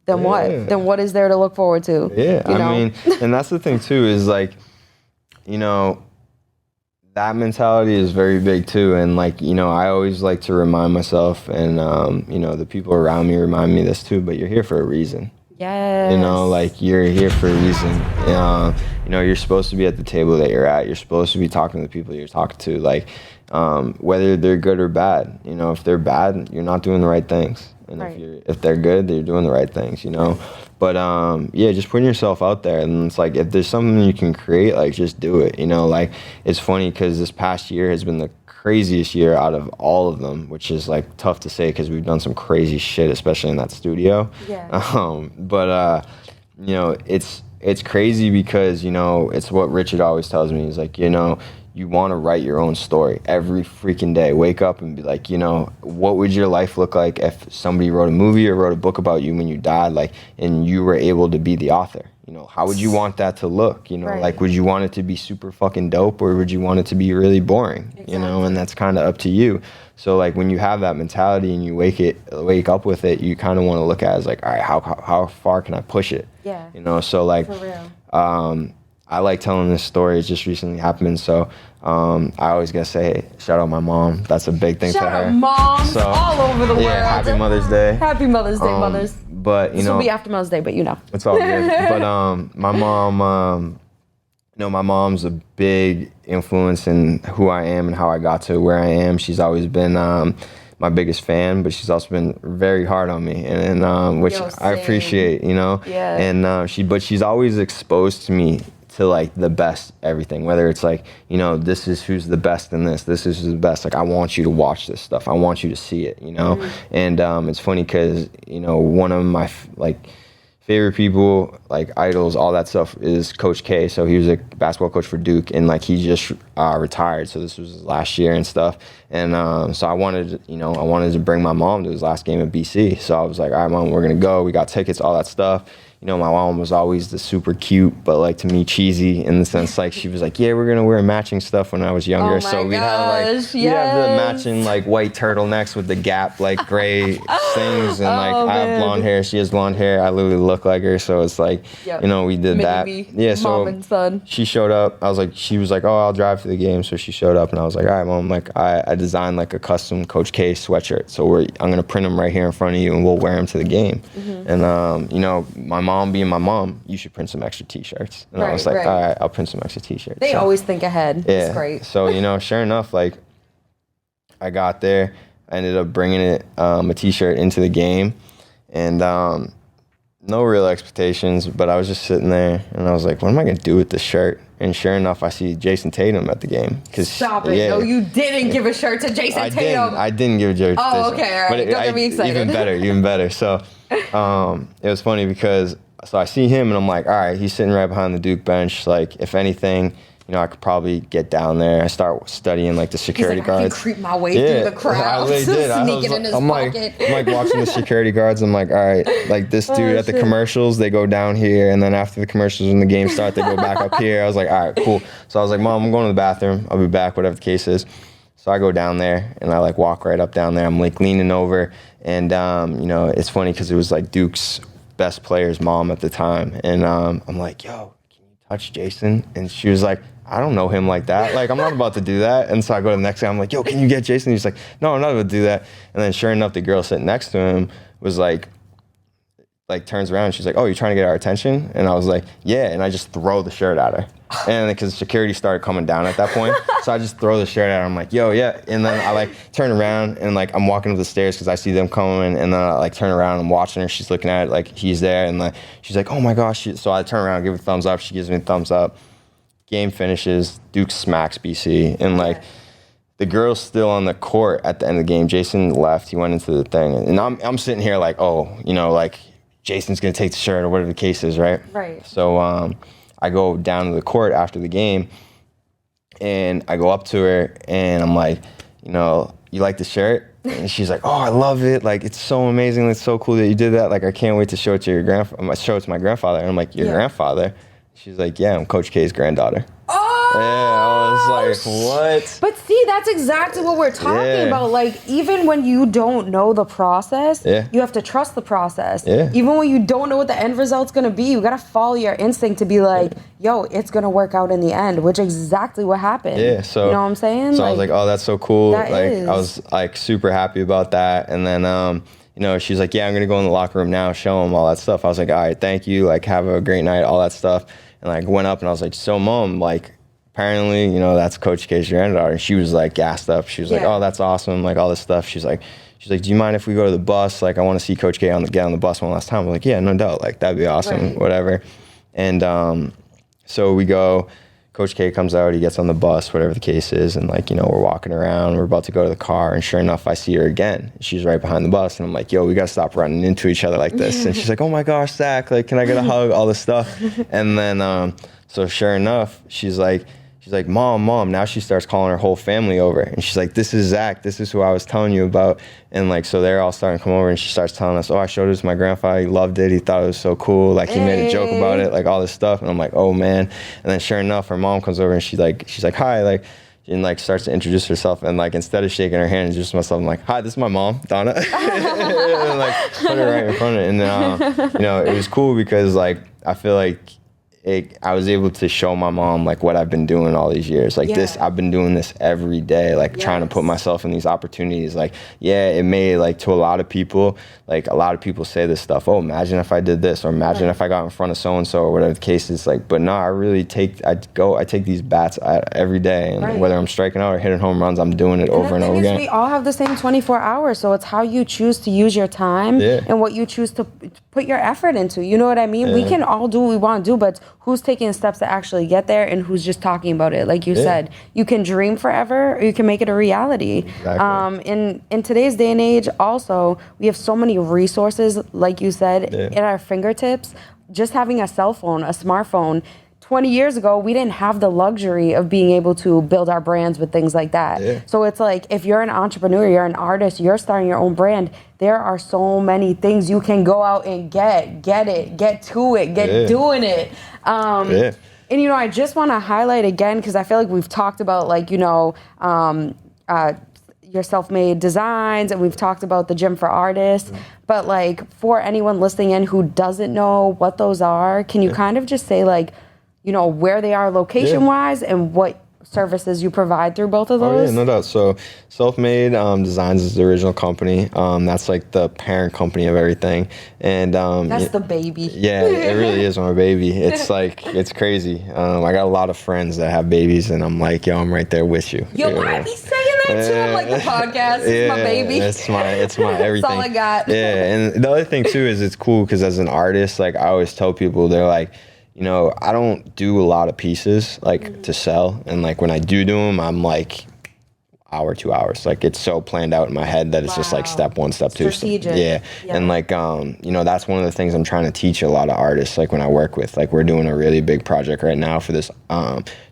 then what? Then what is there to look forward to? Yeah, you know? I mean, and that's the thing too, is like, you know, that mentality is very big too. And like, you know, I always like to remind myself and, you know, the people around me remind me this too, but you're here for a reason. Yes. You know, like you're here for a reason. You know, you're supposed to be at the table that you're at. You're supposed to be talking to the people you're talking to. Like, whether they're good or bad, you know, if they're bad, you're not doing the right things. And if they're good, they're doing the right things, you know. But just putting yourself out there, and it's like if there's something you can create, like just do it, you know. Like it's funny because this past year has been the craziest year out of all of them, which is like tough to say because we've done some crazy shit, especially in that studio. But you know, it's crazy because, you know, it's what Richard always tells me. He's like, you know, you want to write your own story every freaking day. Wake up and be like, you know, what would your life look like if somebody wrote a movie or wrote a book about you when you died, like, and you were able to be the author? You know, how would you want that to look? You know, like, would you want it to be super fucking dope, or would you want it to be really boring? You know, and that's kind of up to you. So like, when you have that mentality and you wake up with it, you kind of want to look at it as like, all right, how far can I push it? Yeah. You know, so like, for real. I like telling this story. It just recently happened, so I always gotta say, shout out my mom. That's a big thing to her. Shout out moms all over the world. Yeah, happy Mother's Day. Happy Mother's Day, mothers. But you know, this will be after Mother's Day, but you know, it's all good. But my mom, you know, my mom's a big influence in who I am and how I got to where I am. She's always been my biggest fan, but she's also been very hard on me, and which I appreciate, you know. Yeah. And she's always exposed to me to like the best everything, whether it's like, you know, this is who's the best in this is who's the best, like, I want you to watch this stuff, I want you to see it, you know. And it's funny because, you know, one of my favorite people, like idols, all that stuff, is Coach K. So he was a basketball coach for Duke, and like he just retired, so this was his last year and stuff. And so I wanted to bring my mom to his last game at BC. So I was like, all right, Mom, we're gonna go. We got tickets, all that stuff. You know, my mom was always the super cute, but like to me cheesy, in the sense like she was like, yeah, we're gonna wear matching stuff when I was younger. So we'd have the matching like white turtlenecks with the Gap like gray things, and like I have blonde hair, she has blonde hair, I literally look like her. So it's like, you know, we did that. Yeah, so mom and son. She showed up. She was like, oh, I'll drive to the game. So she showed up, and I was like, all right, Mom, like I designed like a custom Coach K sweatshirt. So I'm gonna print them right here in front of you, and we'll wear them to the game. And you know, my mom being my mom, you should print some extra t-shirts. And I was like, all right, I'll print some extra t-shirts. They always think ahead. Yeah. It's great. So, you know, sure enough, like I got there, I ended up bringing a t-shirt into the game, and no real expectations, but I was just sitting there and I was like, what am I going to do with this shirt? And sure enough, I see Jason Tatum at the game. Stop it. Yeah. No, you didn't give a shirt to Jason Tatum. I didn't give a shirt to Jason. Oh, okay. All right. But don't get me excited. Even better. So it was funny because I see him and I'm like, all right, he's sitting right behind the Duke bench. Like, if anything, you know, I could probably get down there. I start studying like the security guards. I can creep my way through the crowd. I really did. Sneaking in his pocket. I'm like watching the security guards. I'm like, all right, like this dude at the commercials, they go down here, and then after the commercials, when the game starts, they go back up here. I was like, all right, cool. So I was like, Mom, I'm going to the bathroom. I'll be back, whatever the case is. So I go down there and I like walk right up down there. I'm like leaning over, and you know, it's funny because it was like Duke's best player's mom at the time, and I'm like, yo, can you touch Jason? And she was like, I don't know him like that. Like, I'm not about to do that. And so I go to the next guy. I'm like, yo, can you get Jason? He's like, no, I'm not about to do that. And then sure enough, the girl sitting next to him was like turns around and she's like, oh, you're trying to get our attention? And I was like, yeah. And I just throw the shirt at her. And because security started coming down at that point. So I just throw the shirt at her. I'm like, yo, yeah. And then I like turn around and like I'm walking up the stairs because I see them coming. And then I like turn around and I'm watching her. She's looking at it like he's there. And like she's like, oh my gosh. So I turn around and give her a thumbs up. She gives me a thumbs up. Game finishes, Duke smacks BC, and like the girl's still on the court at the end of the game. Jason left, he went into the thing, and I'm sitting here like, oh, you know, like Jason's gonna take the shirt or whatever the case is, right? Right. So I go down to the court after the game, and I go up to her, and I'm like, you know, you like the shirt? And she's like, oh, I love it. Like, it's so amazing. It's so cool that you did that. Like, I can't wait to show it to show it to my grandfather. And I'm like, your grandfather? She's like, yeah, I'm Coach K's granddaughter. Oh! Yeah, I was like, what? But see, that's exactly what we're talking about. Like, even when you don't know the process, you have to trust the process. Yeah. Even when you don't know what the end result's going to be, you got to follow your instinct to be like, yo, it's going to work out in the end, which is exactly what happened. Yeah, so. You know what I'm saying? So like, I was like, oh, that's so cool. Like, I was like super happy about that. And then, you know, she's like, yeah, I'm going to go in the locker room now, show him all that stuff. I was like, all right, thank you. Like, have a great night, all that stuff. And like went up and I was like, so Mom, like apparently, you know, that's Coach K's granddaughter. And she was like gassed up. She was like, oh, that's awesome. Like all this stuff. She's like, do you mind if we go to the bus? Like I want to see Coach K get on the bus one last time. I'm like, yeah, no doubt. Like that'd be awesome, whatever. And so we go. Coach K comes out, he gets on the bus, whatever the case is, and like, you know, we're walking around, we're about to go to the car, and sure enough, I see her again. She's right behind the bus, and I'm like, yo, we gotta stop running into each other like this. And she's like, oh my gosh, Zach, like, can I get a hug, all this stuff. And then, so sure enough, she's like, she's like, mom. Now she starts calling her whole family over, and she's like, this is Zach. This is who I was telling you about. And like, so they're all starting to come over, and she starts telling us, oh, I showed this to my grandfather. He loved it. He thought it was so cool. Like, he made a joke about it, like all this stuff. And I'm like, oh man. And then sure enough, her mom comes over, and she's like, hi, like, and like starts to introduce herself, and like instead of shaking her hand, introduce myself. I'm like, hi, this is my mom, Donna. And like put her right in front of it. And you know, it was cool because like I feel like I was able to show my mom like what I've been doing all these years. Like I've been doing this every day, like trying to put myself in these opportunities. Like, yeah, it may like to a lot of people, like a lot of people say this stuff, oh, imagine if I did this, or imagine if I got in front of so-and-so, or whatever the case is. Like, but no, I really take these bats every day, and whether I'm striking out or hitting home runs, I'm doing it over and over again. We all have the same 24 hours, so it's how you choose to use your time and what you choose to put your effort into. You know what I mean? We can all do what we want to do, but who's taking steps to actually get there, and who's just talking about it? Like you said, you can dream forever, or you can make it a reality. Exactly. In today's day and age, also, we have so many resources, like you said, at our fingertips. Just having a cell phone, a smartphone. 20 years ago, we didn't have the luxury of being able to build our brands with things like that. So it's like, if you're an entrepreneur, you're an artist, you're starting your own brand, there are so many things you can go out and get it, get to it, get doing it. And, you know, I just want to highlight again, because I feel like we've talked about, like, you know, your self-made designs, and we've talked about the gym for artists. But, like, for anyone listening in who doesn't know what those are, can you kind of just say, like, you know, where they are location-wise and what services you provide through both of those? Oh, yeah, no doubt. So Self-Made Designs is the original company. That's like the parent company of everything. And that's the baby. Yeah, it really is my baby. It's like, it's crazy. I got a lot of friends that have babies, and I'm like, yo, I'm right there with you. Yo, I be saying that too. I'm like, the podcast is my baby. It's my everything. That's all I got. Yeah, and the other thing too is it's cool because as an artist, like I always tell people, they're like, you know, I don't do a lot of pieces like to sell, and like when I do them, I'm like hour, 2 hours. Like it's so planned out in my head that it's just like step one, step two. Strategic. Yeah. And like you know, that's one of the things I'm trying to teach a lot of artists. Like when I work with, like we're doing a really big project right now for this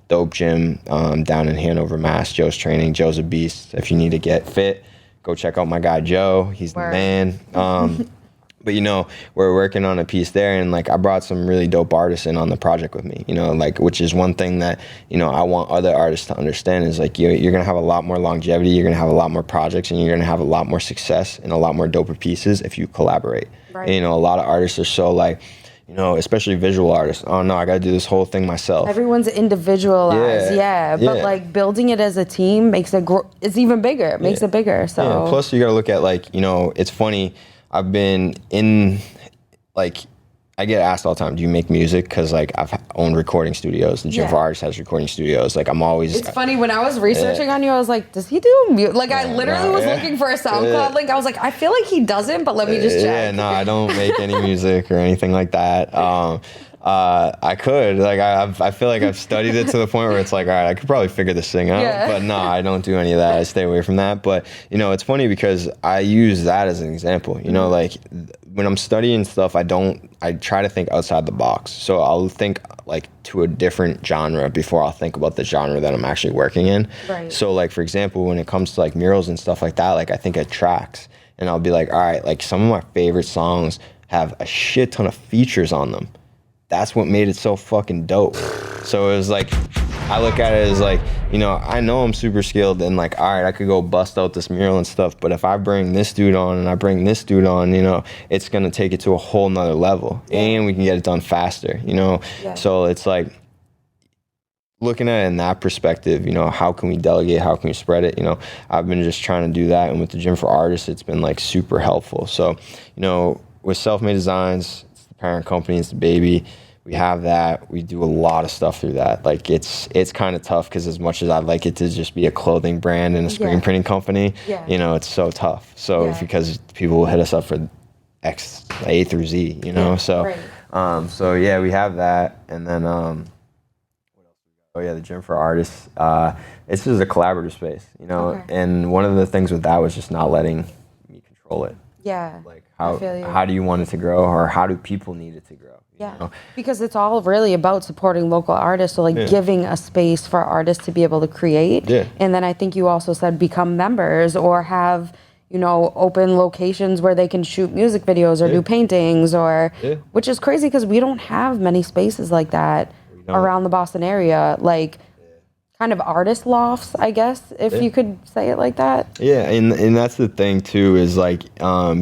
dope gym down in Hanover, Mass. Joe's training. Joe's a beast. If you need to get fit, go check out my guy Joe. He's the man. But, you know, we're working on a piece there, and, like, I brought some really dope artists in on the project with me, you know, like, which is one thing that, you know, I want other artists to understand is, like, you're going to have a lot more longevity, you're going to have a lot more projects, and you're going to have a lot more success and a lot more doper pieces if you collaborate. Right. And, you know, a lot of artists are so, like, you know, especially visual artists, oh, no, I got to do this whole thing myself. Everyone's individualized, but, like, building it as a team makes it it's even bigger. It makes it bigger, so. Yeah. Plus, you got to look at, like, you know, it's funny. I've been in, like, I get asked all the time, do you make music? Because, like, I've owned recording studios. The Gym for Artists has recording studios. Like, I'm always... It's funny, when I was researching on you, I was like, does he do music? Like, I literally was looking for a SoundCloud link. I was like, I feel like he doesn't, but let me just check. Yeah, no, I don't make any music or anything like that. I could, like, I feel like I've studied it to the point where it's like, all right, I could probably figure this thing out, but no, I don't do any of that. I stay away from that. But, you know, it's funny because I use that as an example, you know, like when I'm studying stuff, I try to think outside the box. So I'll think like to a different genre before I'll think about the genre that I'm actually working in. Right. So like, for example, when it comes to like murals and stuff like that, like I think of tracks, and I'll be like, all right, like some of my favorite songs have a shit ton of features on them. That's what made it so fucking dope. So it was like, I look at it as like, you know I'm super skilled, and like, all right, I could go bust out this mural and stuff, but if I bring this dude on and I bring this dude on, you know, it's gonna take it to a whole nother level, and we can get it done faster, you know? So it's like, looking at it in that perspective, you know, how can we delegate, how can we spread it? You know, I've been just trying to do that, and with the Gym for Artists, it's been like super helpful. So, you know, with Self-Made Designs, it's the parent company, it's the baby. We have that. We do a lot of stuff through that. Like it's kind of tough because as much as I'd like it to just be a clothing brand and a screen printing company, you know, it's so tough. So because people will hit us up for X, A through Z, you know. So so yeah, we have that, and then what else? Oh yeah, the Gym for Artists. It's just a collaborative space, you know. And one of the things with that was just not letting me control it. Yeah. Like how do you want it to grow, or how do people need it to grow? Yeah, you know? because it's all really about supporting local artists, so like giving a space for artists to be able to create. Yeah. And then I think you also said become members or have, you know, open locations where they can shoot music videos or do paintings or, which is crazy because we don't have many spaces like that around the Boston area, like kind of artist lofts, I guess, if you could say it like that. Yeah, and that's the thing too, is like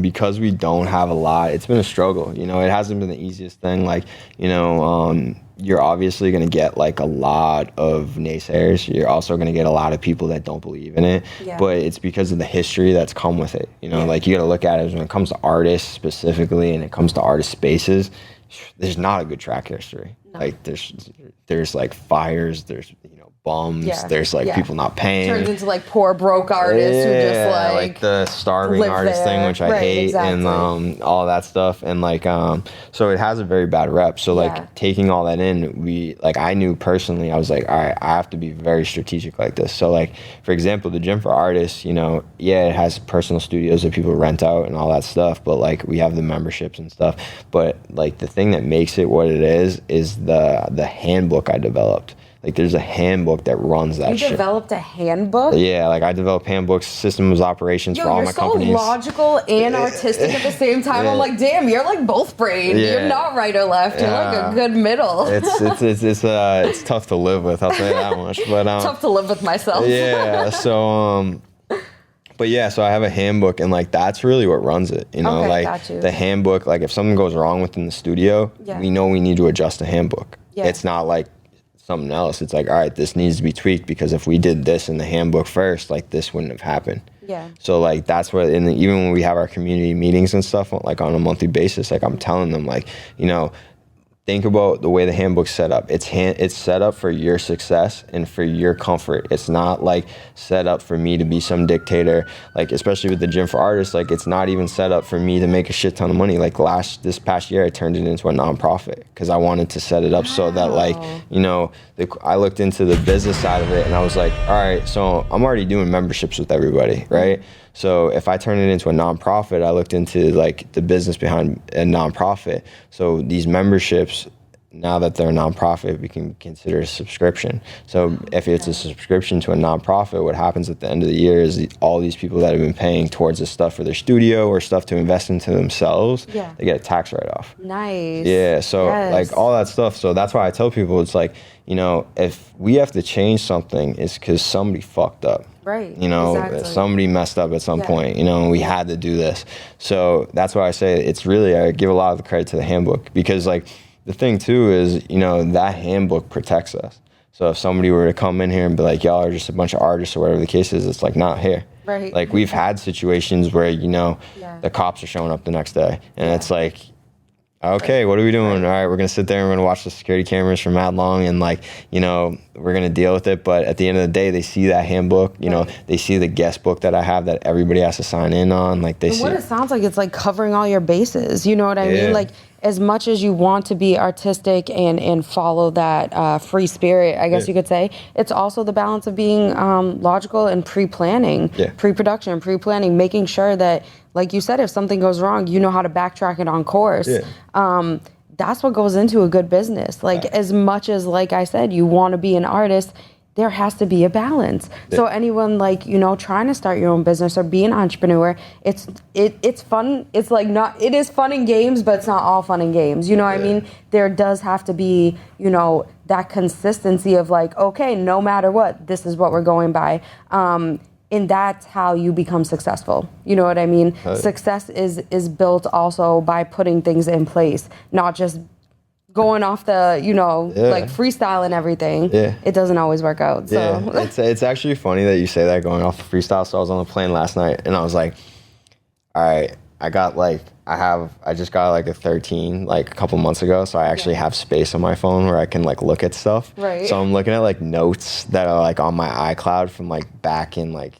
because we don't have a lot, it's been a struggle. You know, it hasn't been the easiest thing. Like, you know, you're obviously going to get like a lot of naysayers. You're also going to get a lot of people that don't believe in it. Yeah. But it's because of the history that's come with it. You know, like you got to look at it when it comes to artists specifically, and it comes to artist spaces. There's not a good track history. No. Like there's like fires. There's bums. There's like people not paying. Turns into like poor broke artists who just like the starving artist thing, which I hate, and all that stuff, and like so it has a very bad rep. So like taking all that in, I knew personally, I was like, all right, I have to be very strategic like this. So like for example, the Gym for Artists, it has personal studios that people rent out and all that stuff, but like we have the memberships and stuff. But like the thing that makes it what it is the handbook I developed. Like, there's a handbook that runs that shit. You developed a handbook? Yeah, like, I developed handbooks, systems of operations for all my companies. You're so logical and artistic at the same time. I'm like, damn, you're like both brain. You're not right or left. You're like a good middle. It's tough to live with, I'll say that much. But tough to live with myself. Yeah, so, but yeah, so I have a handbook, and like that's really what runs it. The handbook, like if something goes wrong within the studio, we know we need to adjust the handbook. Yeah. It's not like something else. It's like, all right, this needs to be tweaked because if we did this in the handbook first, like this wouldn't have happened. Yeah. So like that's what, even when we have our community meetings and stuff, like on a monthly basis, like I'm telling them, like, think about the way the handbook's set up. It's set up for your success and for your comfort. It's not like set up for me to be some dictator. Like especially with the Gym for Artists, like it's not even set up for me to make a shit ton of money. Like this past year, I turned it into a nonprofit because I wanted to set it up so that like I looked into the business side of it and I was like, all right, so I'm already doing memberships with everybody, right? So if I turn it into a nonprofit, I looked into like the business behind a nonprofit. So these memberships, now that they're a nonprofit, we can consider a subscription. So if it's a subscription to a nonprofit, what happens at the end of the year is all these people that have been paying towards this stuff for their studio or stuff to invest into themselves, they get a tax write-off. Nice. Yeah, so like all that stuff. So that's why I tell people, it's like, if we have to change something, it's because somebody fucked up. Right. Somebody messed up at some point, and we had to do this. So that's why I say it's really, I give a lot of the credit to the handbook because like the thing too is, that handbook protects us. So if somebody were to come in here and be like, y'all are just a bunch of artists or whatever the case is, it's like, not here. Right. Like we've had situations where, the cops are showing up the next day and it's like, okay, what are we doing? All right, we're going to sit there and we're going to watch the security cameras for mad long and like, we're going to deal with it. But at the end of the day, they see that handbook, they see the guest book that I have that everybody has to sign in on. Like they see what it sounds like, it's like covering all your bases. You know what I mean? Like as much as you want to be artistic and follow that free spirit, I guess you could say, it's also the balance of being logical and pre-planning, pre-production, pre-planning, making sure that, like you said, if something goes wrong, you know how to backtrack it on course. That's what goes into a good business. Like as much as, like I said, you want to be an artist, there has to be a balance. So anyone like, trying to start your own business or be an entrepreneur, it's fun. It's like it is fun in games, but it's not all fun in games. You know what I mean? There does have to be, that consistency of like, okay, no matter what, this is what we're going by. And that's how you become successful. You know what I mean? Success is built also by putting things in place, not just going off the, like freestyle and everything. It doesn't always work out. So it's actually funny that you say that, going off the freestyle. So I was on the plane last night and I was like, all right, I just got like a 13 like a couple months ago, so I actually have space on my phone where I can like look at stuff. Right. So I'm looking at like notes that are like on my iCloud from like back in like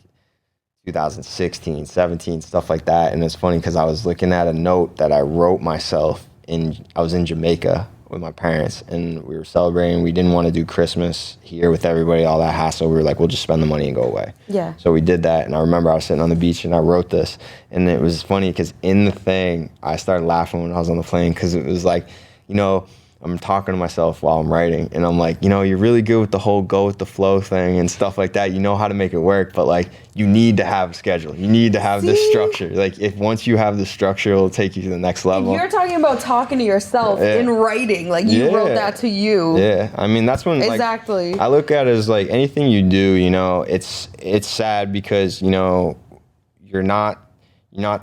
2016, 17, stuff like that. And it's funny because I was looking at a note that I wrote myself I was in Jamaica with my parents and we were celebrating. We didn't want to do Christmas here with everybody, all that hassle. We were like, we'll just spend the money and go away. Yeah. So we did that. And I remember I was sitting on the beach and I wrote this. And it was funny because in the thing, I started laughing when I was on the plane because it was like, you know, I'm talking to myself while I'm writing, and I'm like, you know, you're really good with the whole go with the flow thing and stuff like that. You know how to make it work, but like, you need to have a schedule. You need to have this structure. Like, if once you have the structure, it'll take you to the next level. You're talking about talking to yourself in writing. Like, you wrote that to you. Yeah, I mean, that's when exactly. Like, I look at it as like anything you do, you know, it's sad because, you know, you're not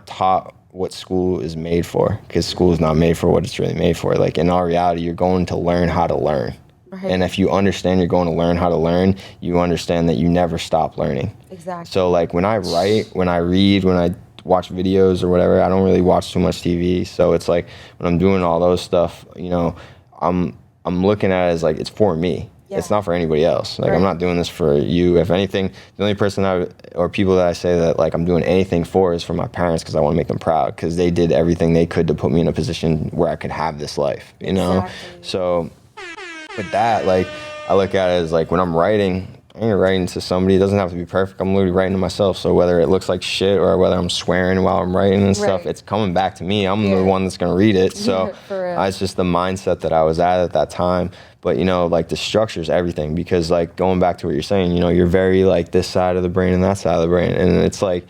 taught what school is made for, because school is not made for what it's really made for. Like, in all reality, you're going to learn how to learn. Right. And if you understand you're going to learn how to learn, you understand that you never stop learning. Exactly. So like, when I write, when I read, when I watch videos or whatever, I don't really watch too much TV. So it's like, when I'm doing all those stuff, you know, I'm looking at it as like, it's for me. Yeah. It's not for anybody else. Like, I'm not doing this for you. If anything, the only person or people that I say that like I'm doing anything for is for my parents, because I want to make them proud, because they did everything they could to put me in a position where I could have this life, you know? So with that, like, I look at it as like, when I'm writing, I ain't writing to somebody. It doesn't have to be perfect. I'm literally writing to myself. So whether it looks like shit or whether I'm swearing while I'm writing and stuff, it's coming back to me. I'm the one that's going to read it. So it's just the mindset that I was at that time. But, you know, like, the structure is everything, because, like, going back to what you're saying, you know, you're very, like, this side of the brain and that side of the brain. And it's like,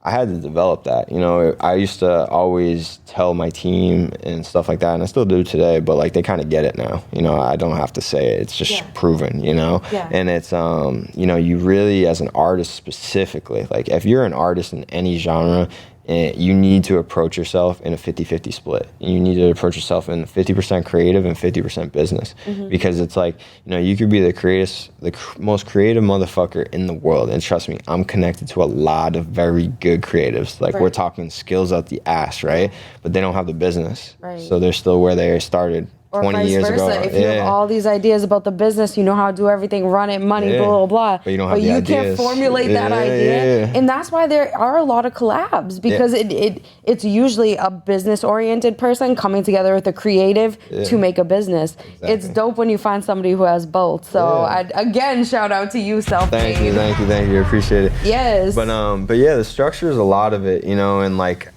I had to develop that. You know, I used to always tell my team and stuff like that, and I still do today, but like, they kind of get it now. You know, I don't have to say it. It's just proven, you know? And it's, you know, you really, as an artist specifically, like, if you're an artist in any genre, you need to approach yourself in a 50-50 split. You need to approach yourself in 50% creative and 50% business. Because it's like, you know, you could be the most creative motherfucker in the world. And trust me, I'm connected to a lot of very good creatives. Like, we're talking skills out the ass, right? But they don't have the business. So they're still where they started. Or 20 vice years versa. ago. If you have all these ideas about the business, you know how to do everything, run it, money, blah, blah, blah. But you don't have the ideas. Can't formulate that idea. And that's why there are a lot of collabs, because it's usually a business-oriented person coming together with a creative to make a business. It's dope when you find somebody who has both. So again, shout out to you, Self-Made. Thank you. Appreciate it. Yes. But yeah, the structure is a lot of it, you know, and like,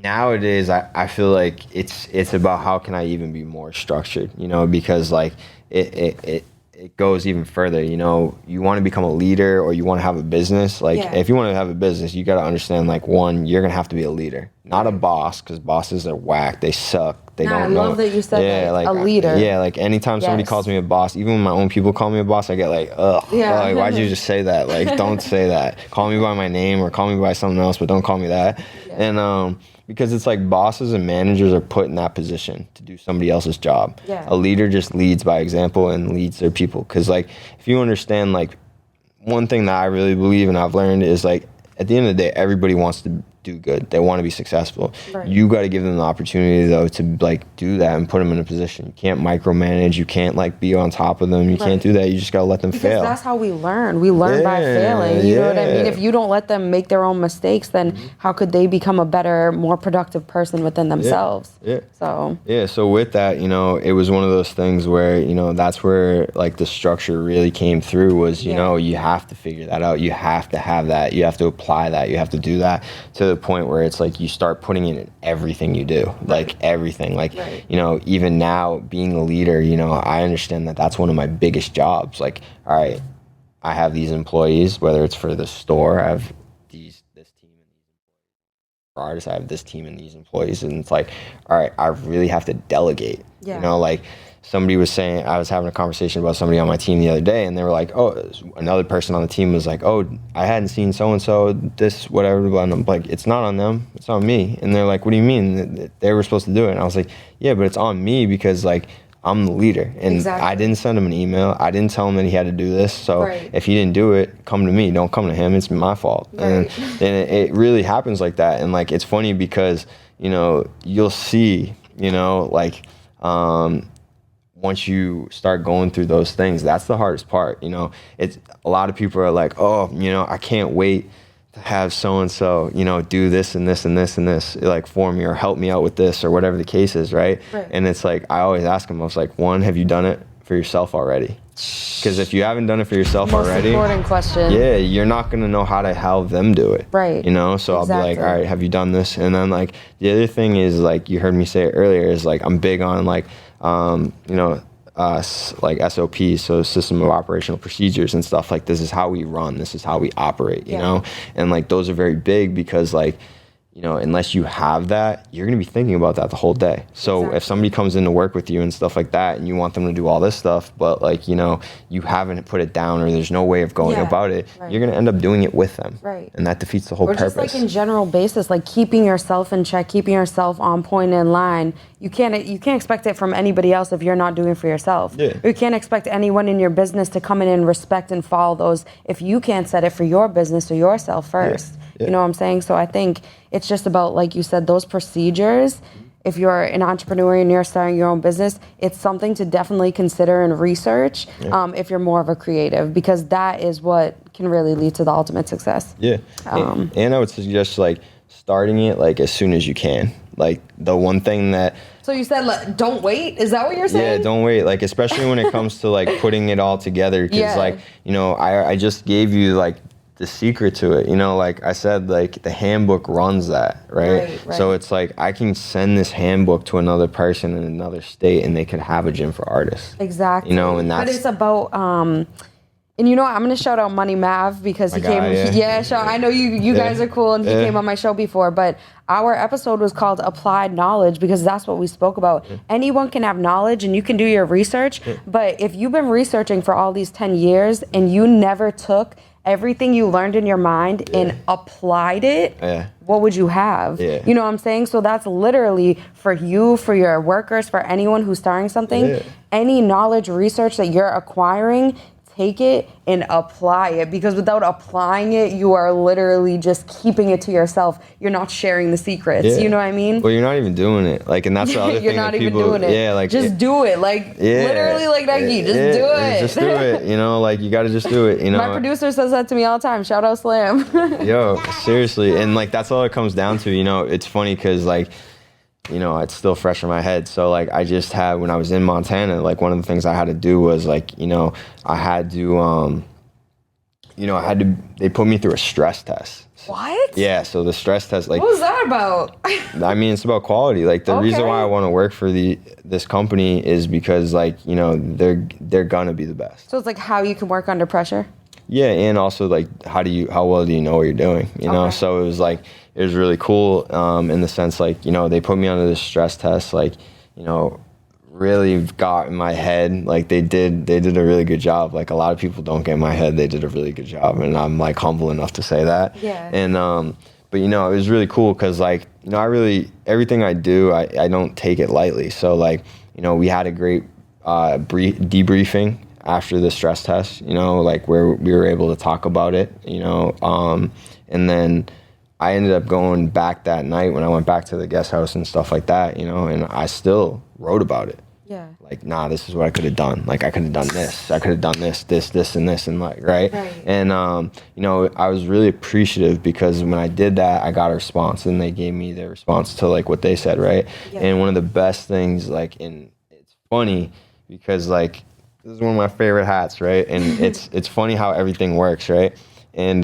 nowadays, I feel like it's about how can I even be more structured, you know, because like it goes even further, you know. You want to become a leader or you want to have a business. Like, if you want to have a business, you got to understand, like, one, you're going to have to be a leader, not a boss, because bosses are whack. They suck. They don't know. I love that you said like, a leader. Yeah, like, anytime somebody calls me a boss, even when my own people call me a boss, I get like, ugh. Like, why'd you just say that? Like, don't say that. Call me by my name or call me by something else, but don't call me that. And because it's like, bosses and managers are put in that position to do somebody else's job. A leader just leads by example and leads their people. Because, like, if you understand, like, one thing that I really believe and I've learned is, like, at the end of the day, everybody wants to do good. They want to be successful. You got to give them the opportunity, though, to like do that and put them in a position. You can't micromanage. You can't like be on top of them. You can't do that. You just got to let them fail. That's how we learn. We learn by failing. You know what I mean? If you don't let them make their own mistakes, then how could they become a better, more productive person within themselves? So with that, you know, it was one of those things where, you know, that's where like the structure really came through was, you know, you have to figure that out. You have to have that. You have to apply that. You have to do that to the point where it's like you start putting it in everything you do, like everything. Like, you know, even now being a leader, you know, I understand that that's one of my biggest jobs. Like, all right, I have these employees, whether it's for the store, I have this team and these for artists, I have this team and these employees, and it's like, all right, I really have to delegate. You know, like, somebody was saying, I was having a conversation about somebody on my team the other day, and they were like, oh, another person on the team was like, oh, I hadn't seen so-and-so, this, whatever, and I'm like, it's not on them, it's on me. And they're like, what do you mean? They were supposed to do it. And I was like, yeah, but it's on me because, like, I'm the leader. And I didn't send him an email. I didn't tell him that he had to do this. So if he didn't do it, come to me. Don't come to him. It's my fault. And it really happens like that. And, like, it's funny because, you know, you'll see, you know, like, once you start going through those things, that's the hardest part. You know, it's a lot of people are like, oh, you know, I can't wait to have so-and-so, you know, do this and this and this and this, like, for me or help me out with this or whatever the case is, right? And it's like, I always ask them, I was like, one, have you done it for yourself already? Because if you haven't done it for yourself Most already, important question. yeah, you're not going to know how to help them do it. Right. You know, so Exactly. I'll be like, all right, have you done this? And then like the other thing is like, you heard me say it earlier, is like, I'm big on like, you know, like SOPs, so system of operational procedures and stuff. Like, this is how we run, this is how we operate, you know? And like, those are very big because like, you know, unless you have that, you're going to be thinking about that the whole day. So if somebody comes in to work with you and stuff like that, and you want them to do all this stuff, but like, you know, you haven't put it down or there's no way of going about it, you're going to end up doing it with them. Right. And that defeats the whole purpose. Or just like in general basis, like keeping yourself in check, keeping yourself on point in line. You can't expect it from anybody else if you're not doing it for yourself. Yeah. You can't expect anyone in your business to come in and respect and follow those if you can't set it for your business or yourself first. You know what I'm saying? So I think it's just about, like you said, those procedures. If you're an entrepreneur and you're starting your own business, it's something to definitely consider and research if you're more of a creative, because that is what can really lead to the ultimate success. Yeah. And I would suggest like starting it like as soon as you can. Like the one thing that... So you said, like, don't wait? Is that what you're saying? Yeah, don't wait. Like, especially when it comes to like putting it all together. Because like, you know, I just gave you like the secret to it, you know, like I said, like the handbook runs that, right? So it's like I can send this handbook to another person in another state and they could have a gym for artists. Exactly. You know, and that's... But it's about, and you know what, I'm going to shout out Money Mav because he came, I know you guys are cool and he came on my show before, but our episode was called Applied Knowledge because that's what we spoke about. Anyone can have knowledge and you can do your research, but if you've been researching for all these 10 years and you never took everything you learned in your mind and applied it, what would you have? You know what I'm saying? So that's literally for you, for your workers, for anyone who's starting something, any knowledge, research that you're acquiring, take it and apply it, because without applying it, you are literally just keeping it to yourself. You're not sharing the secrets. You know what I mean? Well, you're not even doing it. Like, and that's the other thing. You're not even doing it. Yeah, like just do it. Like literally, like Nike, just do it. Just do it. You know, like you got to just do it. You know, my producer says that to me all the time. Shout out Slam. Yo, seriously, and like that's all it comes down to. You know, it's funny because like, you know, it's still fresh in my head. So like I just had, when I was in Montana, like one of the things I had to do was like, you know, I had to, they put me through a stress test. What? Yeah, so the stress test, like... What was that about? I mean, it's about quality. Like, the reason why I want to work for this company is because, like, you know, they're gonna be the best. So it's like how you can work under pressure? Yeah, and also, like, how well do you know what you're doing, you know? So it was, like, it was really cool in the sense, like, you know, they put me under this stress test, like, you know, really got in my head. Like, they did a really good job. Like, a lot of people don't get in my head. They did a really good job, and I'm, like, humble enough to say that. Yeah. And, but, you know, it was really cool because, like, you know, everything I do, I don't take it lightly. So, like, you know, we had a great debriefing after the stress test, you know, like where we were able to talk about it, you know, and then I ended up going back that night when I went back to the guest house and stuff like that, you know, and I still wrote about it. Yeah. Like, nah, this is what I could have done. Like, I could have done this. I could have done this, and this, and like, right? And, you know, I was really appreciative because when I did that, I got a response, and they gave me their response to, like, what they said, right? Yeah. And one of the best things, like, it's funny because, like, this is one of my favorite hats, right? And it's funny how everything works, right? And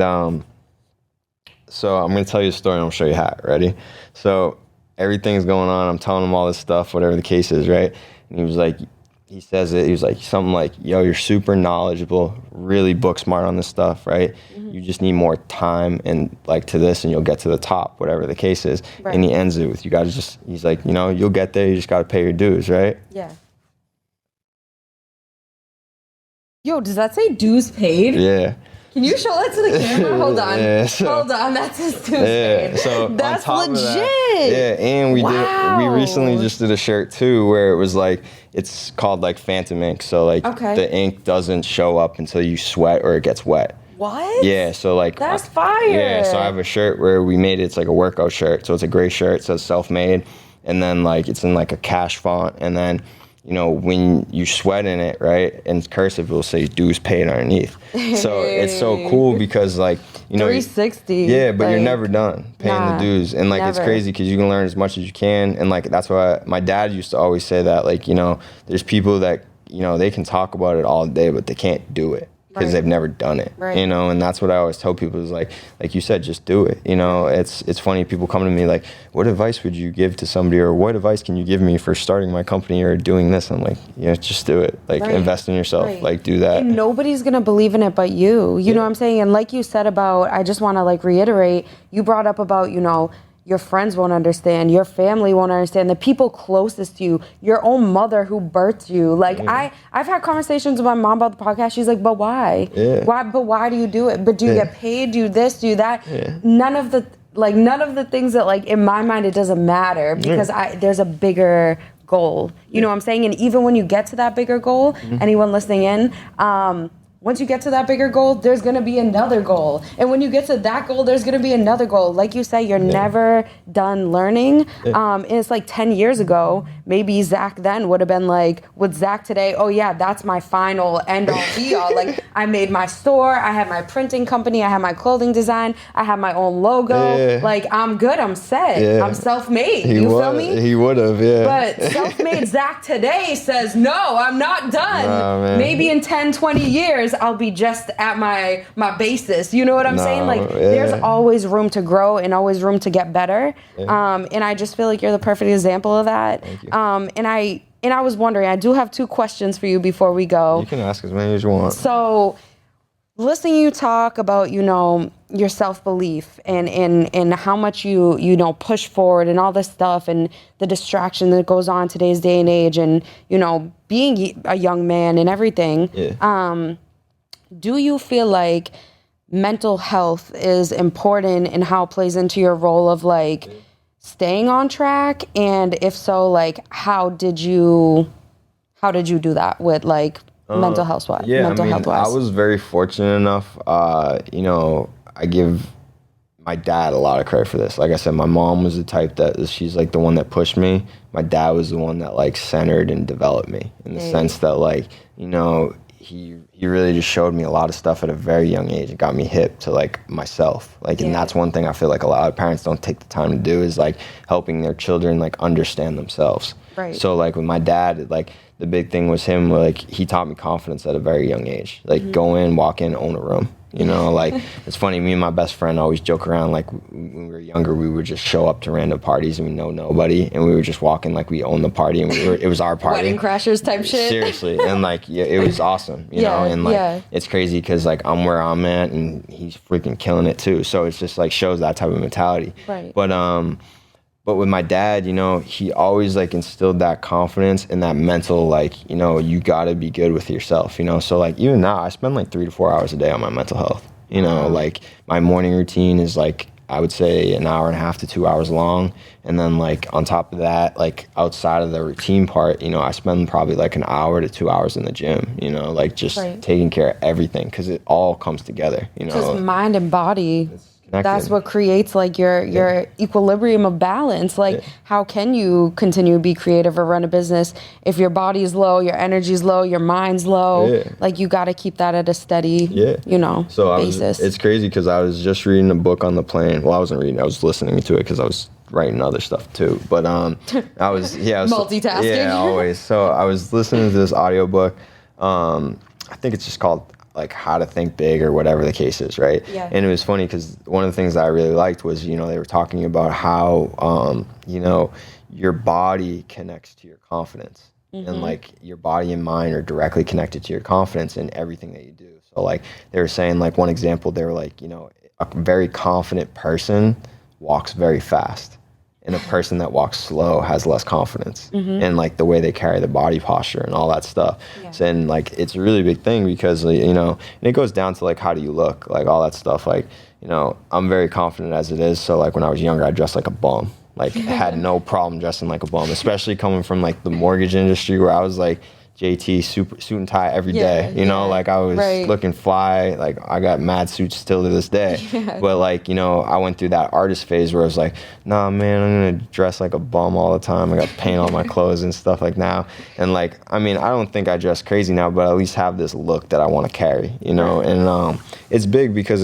so I'm going to tell you a story and I'll show you a hat. Ready? So everything's going on. I'm telling him all this stuff, whatever the case is, right? And he was like, he says it, he was like, something like, yo, you're super knowledgeable, really book smart on this stuff, right? Mm-hmm. You just need more time and like to this and you'll get to the top, whatever the case is. Right. And he ends it with, you got to just, he's like, you know, you'll get there. You just got to pay your dues, right? Yeah. Yo, does that say dues paid? Yeah. Can you show that to the camera? Hold on. Hold on. That says dues paid. So that's legit. And we recently just did a shirt too where it was like, it's called like Phantom ink. So like the ink doesn't show up until you sweat or it gets wet. What? Yeah, so like... That's fire. Yeah, so I have a shirt where we made it, it's like a workout shirt. So it's a gray shirt, it says self-made. And then like it's in like a cash font. And then, you know, when you sweat in it, right, in cursive, it will say dues paid underneath. So it's so cool because, like, you know, 360. Yeah, but like, you're never done paying the dues. And, like, it's crazy because you can learn as much as you can. And, like, that's why my dad used to always say that, like, you know, there's people that you know, they can talk about it all day, but they can't do it because they've never done it, you know. And that's what I always tell people is like you said, just do it. You know, it's funny, people come to me like, what advice would you give to somebody, or what advice can you give me for starting my company or doing this? I'm like, yeah, just do it. Like, invest in yourself, like, do that. And nobody's gonna believe in it but you. You know what I'm saying? And like you said about, I just want to like reiterate, you brought up about, you know, your friends won't understand, your family won't understand, the people closest to you, your own mother who birthed you. Like, I've had conversations with my mom about the podcast. She's like, but why? Why? But why do you do it? But do you get paid? Do this? Do that? None of the things that, like, in my mind, it doesn't matter because there's a bigger goal. You know what I'm saying? And even when you get to that bigger goal, anyone listening in, once you get to that bigger goal, there's going to be another goal. And when you get to that goal, there's going to be another goal. Like you say, you're never done learning. And it's like 10 years ago, maybe Zach then would have been like, with Zach today, oh yeah, that's my final end all be all. Like, I made my store, I had my printing company, I had my clothing design, I have my own logo. Like, I'm good, I'm set. I'm self-made. You feel me? He would have, But self-made Zach today says, no, I'm not done. Maybe in 10, 20 years, I'll be just at my basis. You know what I'm saying? Like, there's always room to grow and always room to get better. And I just feel like you're the perfect example of that. Thank you. And I was wondering, I do have 2 questions for you before we go. You can ask as many as you want. So, listening you talk about, you know, your self-belief and how much you know, push forward and all this stuff and the distraction that goes on today's day and age and, you know, being a young man and everything. Do you feel like mental health is important in how it plays into your role of like staying on track? And if so, like, how did you do that with like mental health wise? I was very fortunate enough. You know, I give my dad a lot of credit for this. Like I said, my mom was the type that she's like the one that pushed me. My dad was the one that like centered and developed me in the sense that, like, you know, he really just showed me a lot of stuff at a very young age. It got me hip to like myself. Like, and that's one thing I feel like a lot of parents don't take the time to do is like helping their children like understand themselves. So like with my dad, like the big thing was him, like he taught me confidence at a very young age. Like go in, walk in, own a room. You know, like it's funny, me and my best friend always joke around, like when we were younger, we would just show up to random parties and we know nobody and we would just walk in like we owned the party and it was our party. Wedding crashers type shit. Seriously. And like, it was awesome, you know, and like it's crazy because like I'm where I'm at and he's freaking killing it too. So it's just like shows that type of mentality. But with my dad, you know, he always like instilled that confidence and that mental, like, you know, you got to be good with yourself, you know? So like even now I spend like 3 to 4 hours a day on my mental health, you know, like my morning routine is like, I would say 1.5 hours to 2 hours long. And then like on top of that, like outside of the routine part, you know, I spend probably like 1 hour to 2 hours in the gym, you know, like just taking care of everything because it all comes together, you know. Just mind and body. That's what creates like your equilibrium of balance. Like how can you continue to be creative or run a business if your body's low, your energy's low, your mind's low? Like you got to keep that at a steady, you know, basis. It's crazy because I was just reading a book on the plane. Well, I wasn't reading, I was listening to it because I was writing other stuff too. But I was multitasking. Yeah, always. So I was listening to this audiobook. I think it's just called like How to Think Big or whatever the case is, right? And it was funny because one of the things that I really liked was, you know, they were talking about how, you know, your body connects to your confidence. And like your body and mind are directly connected to your confidence in everything that you do. So like they were saying, like one example, they were like, you know, a very confident person walks very fast. And a person that walks slow has less confidence in like the way they carry the body posture and all that stuff. So, and like it's a really big thing because, you know, and it goes down to like how do you look, like all that stuff. Like, you know, I'm very confident as it is. So like when I was younger, I dressed like a bum. Like had no problem dressing like a bum, especially coming from like the mortgage industry where I was like JT suit and tie every day, you know, like I was looking fly, like I got mad suits still to this day. But like, you know, I went through that artist phase where I was like, nah, man, I'm gonna dress like a bum all the time. I got paint on my clothes and stuff like now. And like, I mean, I don't think I dress crazy now, but I at least have this look that I want to carry, you know. And it's big because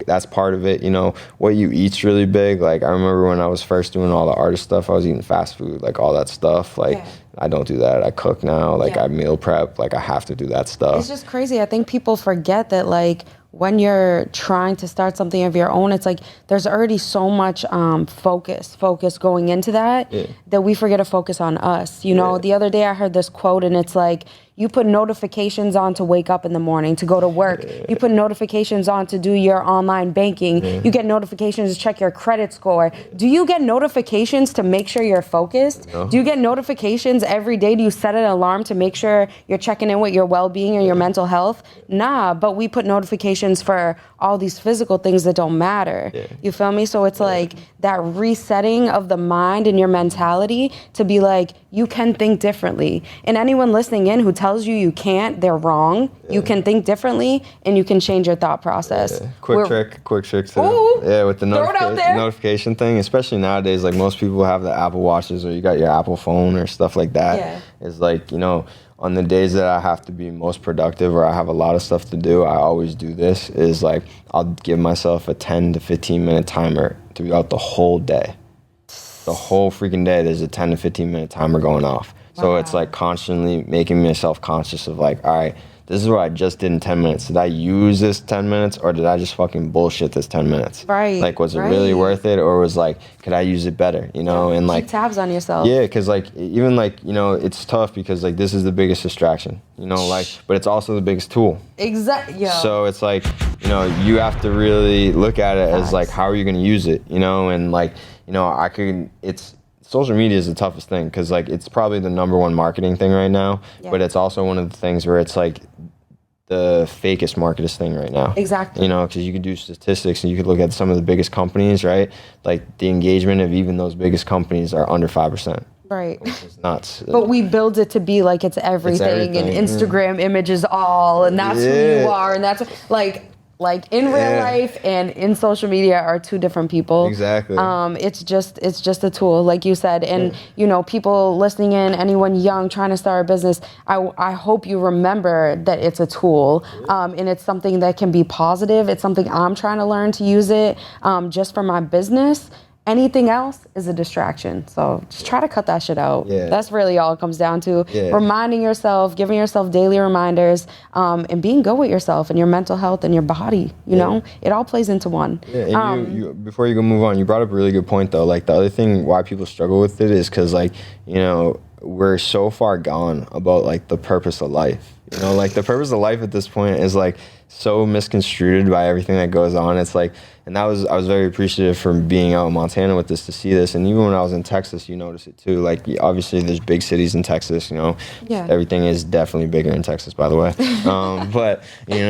that's part of it, you know. What you eat's really big. Like I remember when I was first doing all the artist stuff, I was eating fast food, like all that stuff, like I don't do that. I cook now. Like Yeah. I meal prep. Like I have to do that stuff. It's just crazy. I think people forget that, like, when you're trying to start something of your own, it's like there's already so much focus going into that that we forget to focus on us. You know, the other day I heard this quote, and it's like, you put notifications on to wake up in the morning, to go to work. You put notifications on to do your online banking. You get notifications to check your credit score. Do you get notifications to make sure you're focused? Do you get notifications every day? Do you set an alarm to make sure you're checking in with your well-being or your mental health? Nah, but we put notifications for all these physical things that don't matter. You feel me? So it's like that resetting of the mind and your mentality to be like, you can think differently. And anyone listening in who tells you you can't, they're wrong. You can think differently and you can change your thought process. Quick trick too. Ooh, With the throw it out there. notification thing, especially nowadays, like most people have the Apple Watches or you got your Apple phone or stuff like that. Yeah. It's like, you know, on the days that I have to be most productive or I have a lot of stuff to do, I always do this, is like I'll give myself a 10 to 15 minute timer throughout the whole day. The whole freaking day, there's a 10 to 15 minute timer going off. So it's like constantly making myself conscious of like, all right, this is what I just did in 10 minutes. Did I use this 10 minutes or did I just fucking bullshit this 10 minutes? Right. Like, was it really worth it, or was like, could I use it better, you know? And like, keep tabs on yourself. yeah, because like, even like, you know, it's tough because like this is the biggest distraction, you know, like, but it's also the biggest tool. Exactly. So it's like, you know, you have to really look at it as like, how are you going to use it, you know? And like, you know, social media is the toughest thing because like it's probably the number one marketing thing right now, but it's also one of the things where it's like the fakest marketest thing right now. Exactly. You know, because you could do statistics and you could look at some of the biggest companies, right? Like the engagement of even those biggest companies are under 5%. Right. Which is nuts. But we build it to be like it's everything, and Instagram image is all, and that's who you are, and that's like in real life and in social media are two different people. Exactly. It's just a tool, like you said. And you know, people listening in, anyone young trying to start a business, I hope you remember that it's a tool, and it's something that can be positive. It's something I'm trying to learn to use it just for my business. Anything else is a distraction. So just try to cut that shit out. That's really all it comes down to. Reminding yourself, giving yourself daily reminders, and being good with yourself and your mental health and your body. You know, it all plays into one. Yeah, and you before you go move on, you brought up a really good point though. Like the other thing why people struggle with it is because like, you know, we're so far gone about like the purpose of life. You know, like the purpose of life at this point is like so misconstrued by everything that goes on. It's like, and I was very appreciative for being out in Montana with this to see this. And even when I was in Texas, you notice it too. Like obviously there's big cities in Texas, you know, everything is definitely bigger in Texas, by the way. But you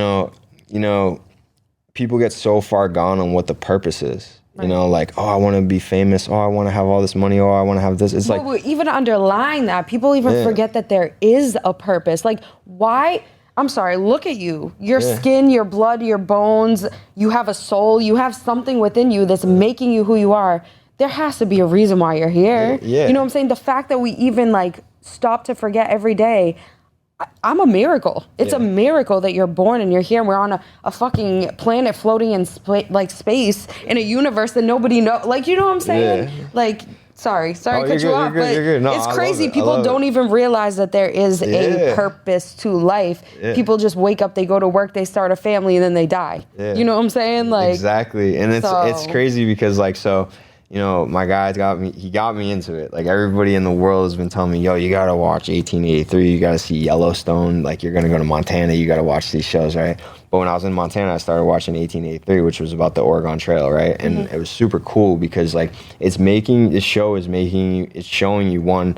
know, people get so far gone on what the purpose is. You know, like, oh, I want to be famous. Oh, I want to have all this money. Oh, I want to have this. It's like, even underlying that, people even forget that there is a purpose. Like, why? I'm sorry, look at you. Your skin, your blood, your bones. You have a soul. You have something within you that's making you who you are. There has to be a reason why you're here. You know what I'm saying? The fact that we even like stop to forget every day, I'm a miracle. It's a miracle that you're born and you're here and we're on a fucking planet floating in space in a universe that nobody knows. Like, you know what I'm saying? Like, sorry to cut you off, but no, it's crazy. People don't even realize that there is a purpose to life. People just wake up, they go to work, they start a family, and then they die. You know what I'm saying? Like, exactly. And it's crazy because like, so, you know, my guy got me into it. Like everybody in the world has been telling me, yo, you gotta watch 1883, you gotta see Yellowstone, like you're gonna go to Montana, you gotta watch these shows, right? But when I was in Montana, I started watching 1883, which was about the Oregon Trail, right? And it was super cool because like it's showing you one,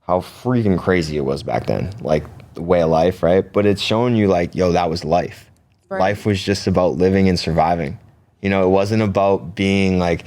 how freaking crazy it was back then, like the way of life, right? But it's showing you like, yo, that was life. Life was just about living and surviving. You know, it wasn't about being like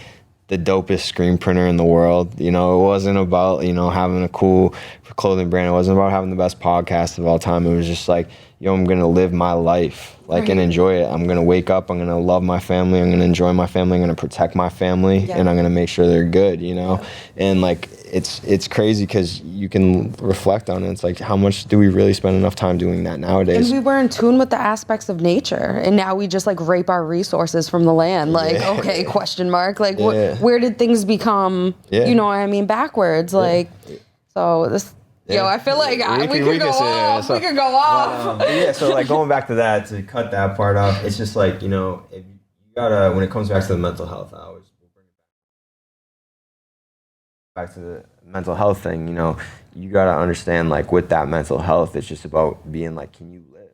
the dopest screen printer in the world. You know, it wasn't about, you know, having a cool clothing brand. It wasn't about having the best podcast of all time. It was just like, yo, I'm going to live my life, like, and enjoy it. I'm going to wake up. I'm going to love my family. I'm going to enjoy my family. I'm going to protect my family, and I'm going to make sure they're good, you know? And like, it's crazy because you can reflect on it. It's like, how much do we really spend enough time doing that nowadays? And we were in tune with the aspects of nature, and now we just like rape our resources from the land. Like, okay, question mark. Like, where did things become, you know what I mean, backwards? Like, so Yo, I feel like we could go off. We could go off. Yeah, so like going back to that, to cut that part off, it's just like, you know, if you gotta, when it comes back to the mental health, I always will bring it back to the mental health thing, you know, you gotta understand, like, with that mental health, it's just about being like, can you live?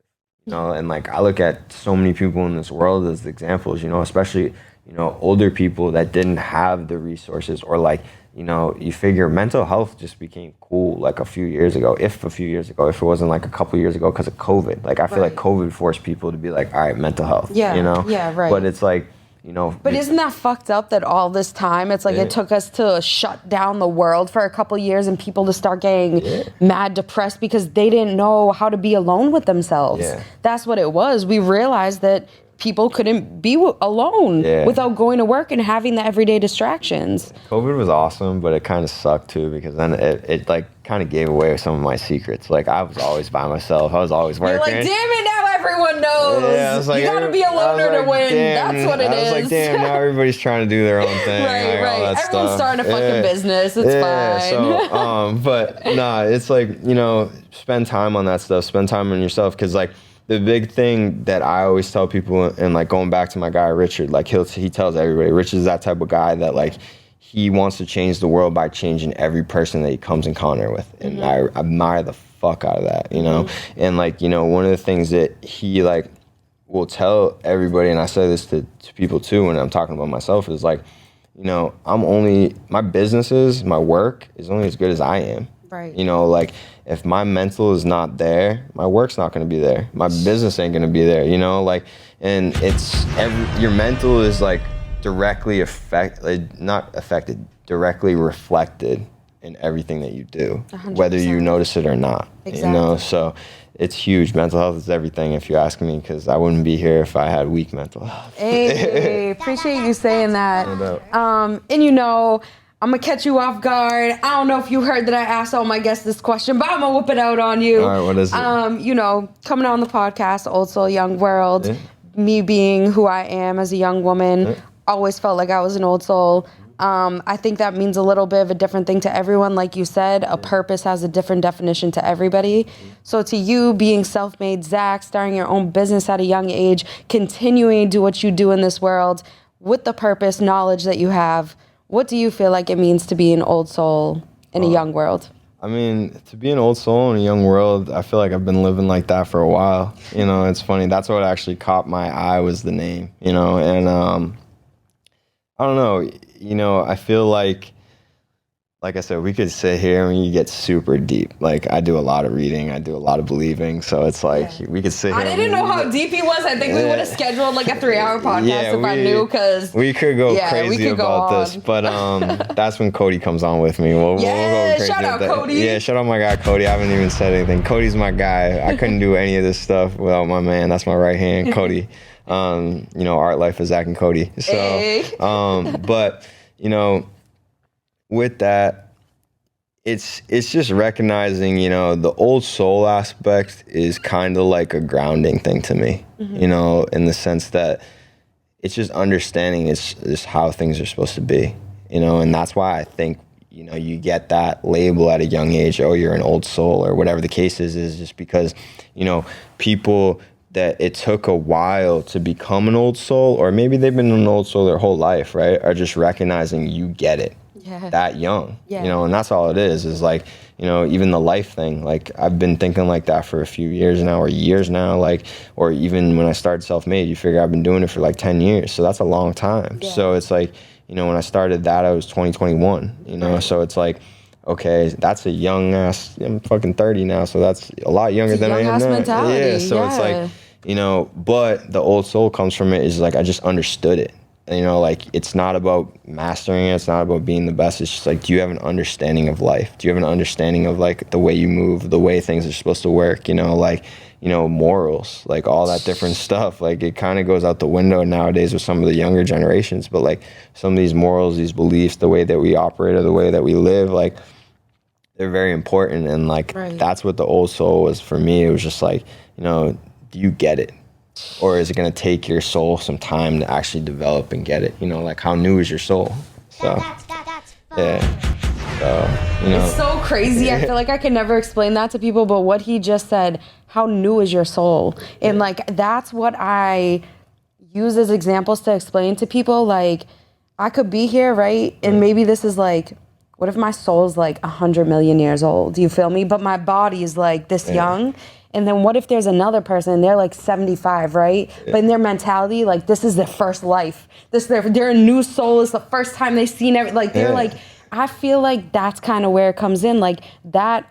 You know, and like, I look at so many people in this world as examples, you know, especially, you know, older people that didn't have the resources, or like, you know, you figure mental health just became cool like a few years ago, if it wasn't like a couple years ago because of COVID. Like, I feel like COVID forced people to be like, all right, mental health, you know? Yeah, right. But it's like, you know. But isn't that fucked up that all this time, it's like it took us to shut down the world for a couple years and people to start getting mad depressed because they didn't know how to be alone with themselves. Yeah. That's what it was. We realized that people couldn't be alone without going to work and having the everyday distractions. COVID was awesome, but it kind of sucked too, because then it like kind of gave away some of my secrets. Like, I was always by myself. I was always working. You're like, damn it, now everyone knows. Yeah, I was like, you gotta be a loner to win. That's what it is. I was like, damn, now everybody's trying to do their own thing. Right, like, all that Everyone's stuff. starting a fucking business. It's fine. So, but nah, it's like, you know, spend time on that stuff. Spend time on yourself, because like, the big thing that I always tell people, and like going back to my guy Richard, like he tells everybody, Richard's that type of guy that like, he wants to change the world by changing every person that he comes in contact with. And I admire the fuck out of that, you know? And like, you know, one of the things that he like will tell everybody, and I say this to people too when I'm talking about myself, is like, you know, my businesses, my work is only as good as I am. Right. You know, like, if my mental is not there, my work's not going to be there. My business ain't going to be there, you know? Like, and your mental is like directly directly reflected in everything that you do, 100%. Whether you notice it or not. Exactly. You know, so it's huge. Mental health is everything, if you ask me, because I wouldn't be here if I had weak mental health. Hey, appreciate you saying that. And you know, I'm going to catch you off guard. I don't know if you heard that I asked all my guests this question, but I'm going to whip it out on you. All right, what is it? You know, coming on the podcast, Old Soul, Young World, me being who I am as a young woman, always felt like I was an old soul. I think that means a little bit of a different thing to everyone. Like you said, a purpose has a different definition to everybody. So to you, being self-made Zach, starting your own business at a young age, continuing to do what you do in this world with the purpose, knowledge that you have, what do you feel like it means to be an old soul in a young world? I mean, to be an old soul in a young world, I feel like I've been living like that for a while. You know, it's funny. That's what actually caught my eye, was the name, you know, and I don't know, you know, I feel like I said, we could sit here and you get super deep. Like, I do a lot of reading, I do a lot of believing, so it's like, we could sit here. I didn't know how deep he was. I think we would have scheduled like a 3-hour podcast if I knew, because we could go crazy about this, but that's when Cody comes on with me. We'll go crazy. Shout out Cody. Yeah, shout out my guy Cody. I haven't even said anything. Cody's my guy. I couldn't do any of this stuff without my man. That's my right hand, Cody. You know, Art Life is Zach and Cody. So, but you know, with that, it's just recognizing, you know, the old soul aspect is kind of like a grounding thing to me, you know, in the sense that it's just understanding it's how things are supposed to be, you know, and that's why I think, you know, you get that label at a young age, oh, you're an old soul, or whatever the case is just because, you know, people that it took a while to become an old soul, or maybe they've been an old soul their whole life, right, are just recognizing you get it. That young, you know, and that's all it is like, you know, even the life thing, like I've been thinking like that for a few years now, or years now, like, or even when I started Self-Made, you figure I've been doing it for like 10 years. So that's a long time. So it's like, you know, when I started that, I was 2021, you know, so it's like, okay, that's a young ass, I'm fucking 30 now. So that's a lot younger than I am now. Mentality. Yeah. So it's like, you know, but the old soul comes from it is like, I just understood it. You know, like, it's not about mastering it. It's not about being the best. It's just like, do you have an understanding of life? Do you have an understanding of, like, the way you move, the way things are supposed to work, you know, like, you know, morals, like, all that different stuff. Like, it kind of goes out the window nowadays with some of the younger generations. But, like, some of these morals, these beliefs, the way that we operate or the way that we live, like, they're very important. And, like, that's what the old soul was for me. It was just like, you know, do you get it? Or is it going to take your soul some time to actually develop and get it? You know, like, how new is your soul? So, yeah. So, you know. It's so crazy. I feel like I can never explain that to people, but what he just said, how new is your soul? And like, that's what I use as examples to explain to people. Like, I could be here, right? And maybe this is like, what if my soul's like 100 million years old? Do you feel me? But my body is like this young. And then what if there's another person, they're like 75, right? But in their mentality, like this is their first life. They're a new soul. It's the first time they've seen everything. Like they're like, I feel like that's kind of where it comes in. Like that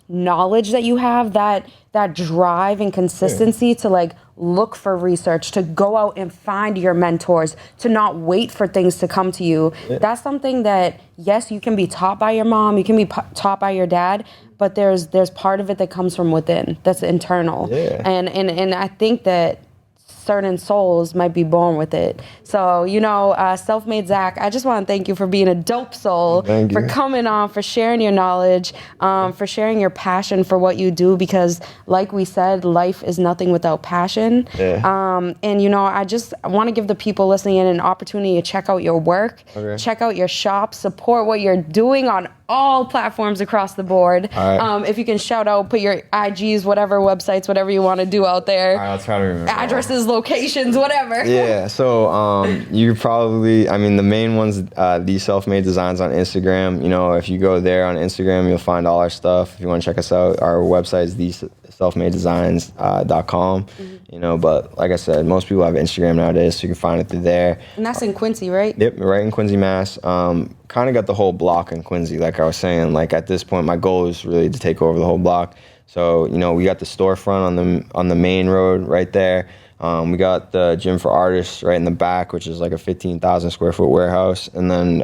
knowledge that you have, that drive and consistency to like look for research, to go out and find your mentors, to not wait for things to come to you. That's something that, yes, you can be taught by your mom, you can be taught by your dad, but there's part of it that comes from within, that's internal. And I think that certain souls might be born with it. So, you know, Self-Made Zach, I just want to thank you for being a dope soul, for coming on, for sharing your knowledge, for sharing your passion for what you do, because like we said, life is nothing without passion. And, you know, I just want to give the people listening in an opportunity to check out your work, check out your shop, support what you're doing on all platforms across the board. If you can shout out, put your IGs, whatever websites, whatever you want to do out there. I'll try to remember. Addresses, locations, whatever. So you probably, I mean, the main ones, the Self-Made Designs on Instagram. You know, if you go there on Instagram, you'll find all our stuff. If you want to check us out, our website is theselfmadedesigns.com. You know, but like I said, most people have Instagram nowadays, so you can find it through there. And that's in Quincy, right? Yep, right in Quincy, Mass. Kind of got the whole block in Quincy, like I was saying. Like at this point, my goal is really to take over the whole block. So, you know, we got the storefront on the main road right there. We got the gym for artists right in the back, which is like a 15,000 square foot warehouse. And then,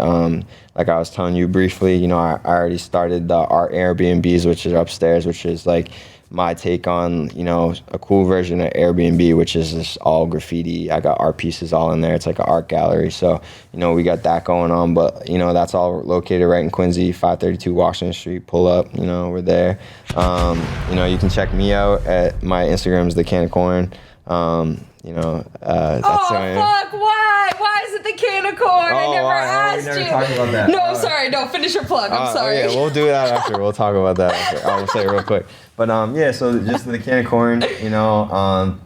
like I was telling you briefly, you know, I already started the art Airbnbs, which is upstairs, which is like my take on, you know, a cool version of Airbnb, which is just all graffiti. I got art pieces all in there. It's like an art gallery. So, you know, we got that going on. But, you know, that's all located right in Quincy, 532 Washington Street. Pull up, you know, we're there. You know, you can check me out at my Instagram's The Can of Corn. You know, that's fuck, why? Why is it the can of corn? I never asked we never you. talked about that. No, I'm sorry. No, finish your plug. I'm sorry. Yeah, we'll do that after. We'll talk about that after. I'll say it real quick. But yeah, so just the can of corn, you know,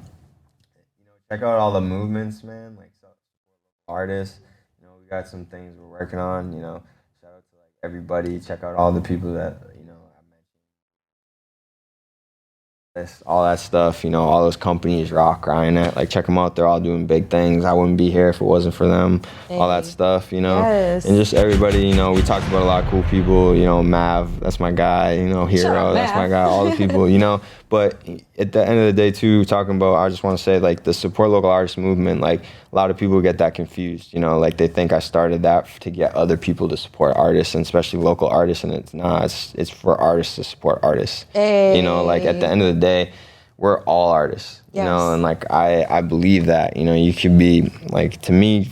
check out all the movements, man. Like artists, you know, we got some things we're working on. You know, shout out to like everybody. Check out all the people that all that stuff, you know, all those companies, Rock, Grindnet, like check them out. They're all doing big things. I wouldn't be here if it wasn't for them. All that stuff, you know, and just everybody, you know, we talked about a lot of cool people, you know, Mav, that's my guy, you know, Hero, that's my guy, all the people, you know, but at the end of the day too, talking about, I just want to say like the support local artists movement, like a lot of people get that confused, you know, like they think I started that to get other people to support artists and especially local artists, and it's not, it's for artists to support artists. You know, like at the end of the day, we're all artists, you know, and like I believe that, you know, you could be like, to me,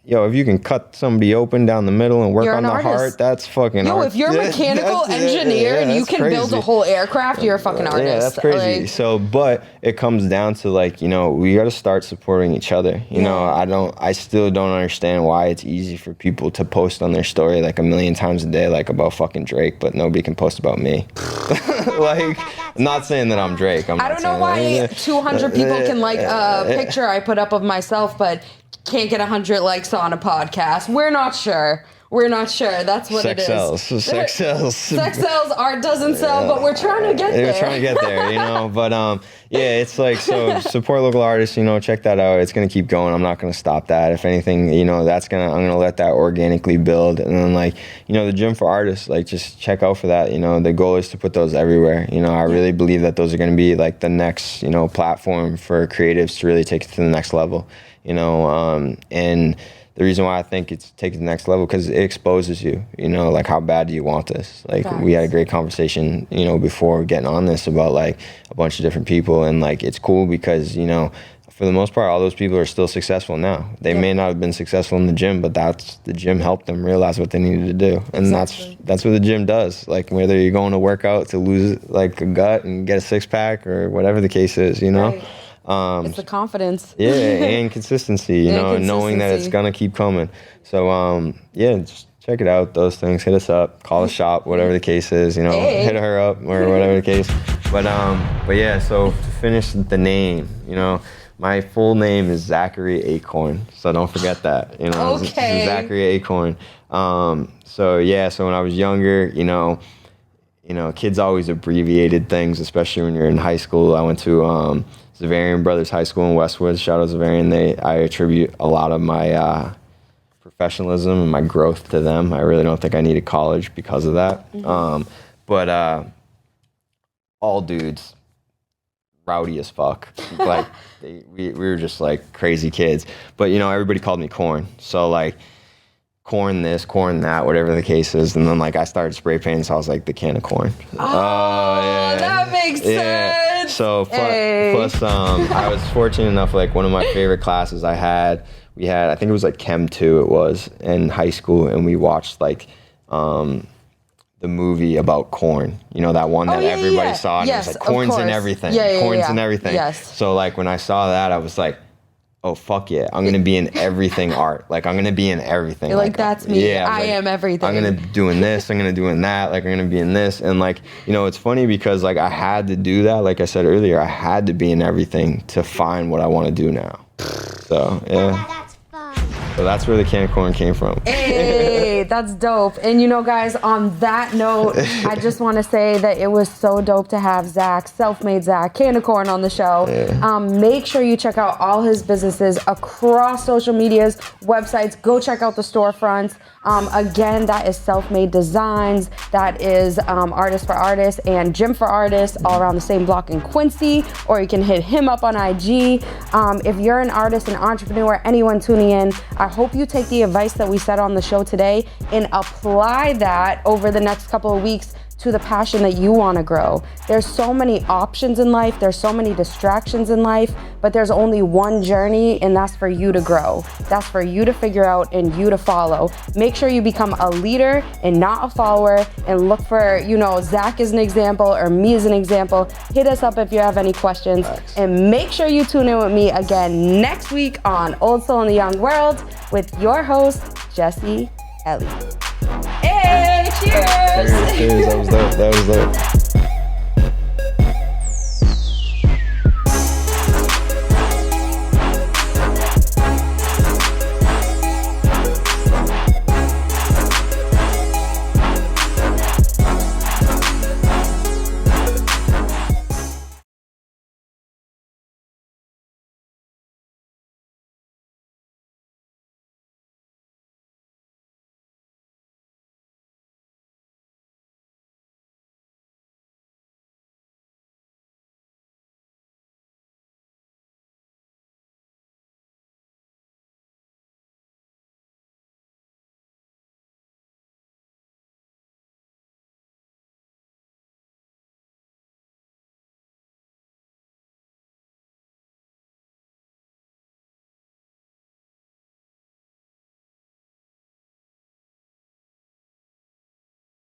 yo, if you can cut somebody open down the middle and work on the heart, that's fucking art. If you're a mechanical engineer and you can build a whole aircraft, you're a fucking artist. Yeah, that's crazy. Like, so, but it comes down to like, you know, we got to start supporting each other. You know, I still don't understand why it's easy for people to post on their story like a million times a day, like about fucking Drake, but nobody can post about me. Like, I'm not saying that I'm Drake. I don't know why 200 people can like a picture I put up of myself, but can't get 100 likes on a podcast. We're not sure. That's what it is. Sex sells. Sex sells. Art doesn't sell, but we're trying to get there. We're trying to get there, you know. But yeah, it's like, so support local artists. You know, check that out. It's gonna keep going. I'm not gonna stop that. If anything, you know, I'm gonna let that organically build. And then like, you know, the gym for artists, like just check out for that. You know, the goal is to put those everywhere. You know, I really believe that those are gonna be like the next, you know, platform for creatives to really take it to the next level. You know, and the reason why I think it's taken to the next level, because it exposes you, you know, like how bad do you want this? Like we had a great conversation, you know, before getting on this about like a bunch of different people, and like it's cool because, you know, for the most part, all those people are still successful now. They may not have been successful in the gym, but the gym helped them realize what they needed to do. And that's what the gym does. Like whether you're going to work out to lose like a gut and get a six pack or whatever the case is, you know. It's the confidence. Yeah, and consistency, you know, knowing that it's gonna keep coming. So yeah, just check it out. Those things. Hit us up. Call the shop. Whatever the case is. You know, Hey. hit her up or whatever the case. But yeah. So to finish the name, you know, my full name is Zachary Acorn. So don't forget that. You know, Okay. Zachary Acorn. So yeah. So when I was younger, you know, kids always abbreviated things, especially when you're in high school. I went to Zavarian Brothers High School in Westwood. Shout out Zavarian. I attribute a lot of my professionalism and my growth to them. I really don't think I needed college because of that. Mm-hmm. But all dudes, rowdy as fuck. Like we were just like crazy kids. But you know, everybody called me Corn. So like, corn this, corn that, whatever the case is. And then like I started spray painting, so I was like the can of corn. Oh, yeah. That makes sense. So plus I was fortunate enough, like one of my favorite classes we had, I think it was like Chem 2 it was, in high school, and we watched like the movie about corn. You know, that one that everybody saw, and it was like corn's in everything. Corn's in everything. Yes. So like when I saw that, I was like, oh, fuck yeah. I'm going to be in everything art. Like, I'm going to be in everything. You're like, that's me. Yeah, I am everything. I'm going to be doing this. I'm going to be doing that. Like, I'm going to be in this. And, like, you know, it's funny because, like, I had to do that. Like I said earlier, I had to be in everything to find what I want to do now. So, yeah. So that's where the can of corn came from. Hey, that's dope. And you know, guys, on that note, I just want to say that it was so dope to have Zach, self-made Zach, can of corn on the show. Yeah. Make sure you check out all his businesses across social medias, websites. Go check out the storefronts. Again, that is Self-Made Designs. That is Artist for Artists and Gym for Artists, all around the same block in Quincy. Or you can hit him up on IG. If you're an artist, an entrepreneur, anyone tuning in, I hope you take the advice that we said on the show today and apply that over the next couple of weeks to the passion that you want to grow. There's so many options in life, there's so many distractions in life, but there's only one journey, and that's for you to grow. That's for you to figure out and you to follow. Make sure you become a leader and not a follower, and look for, you know, Zach as an example or me as an example. Hit us up if you have any questions. Thanks. And make sure you tune in with me again next week on Old Soul in the Young World with your host, Jesse Ellie. Hey, cheers! Cheers, that was dope.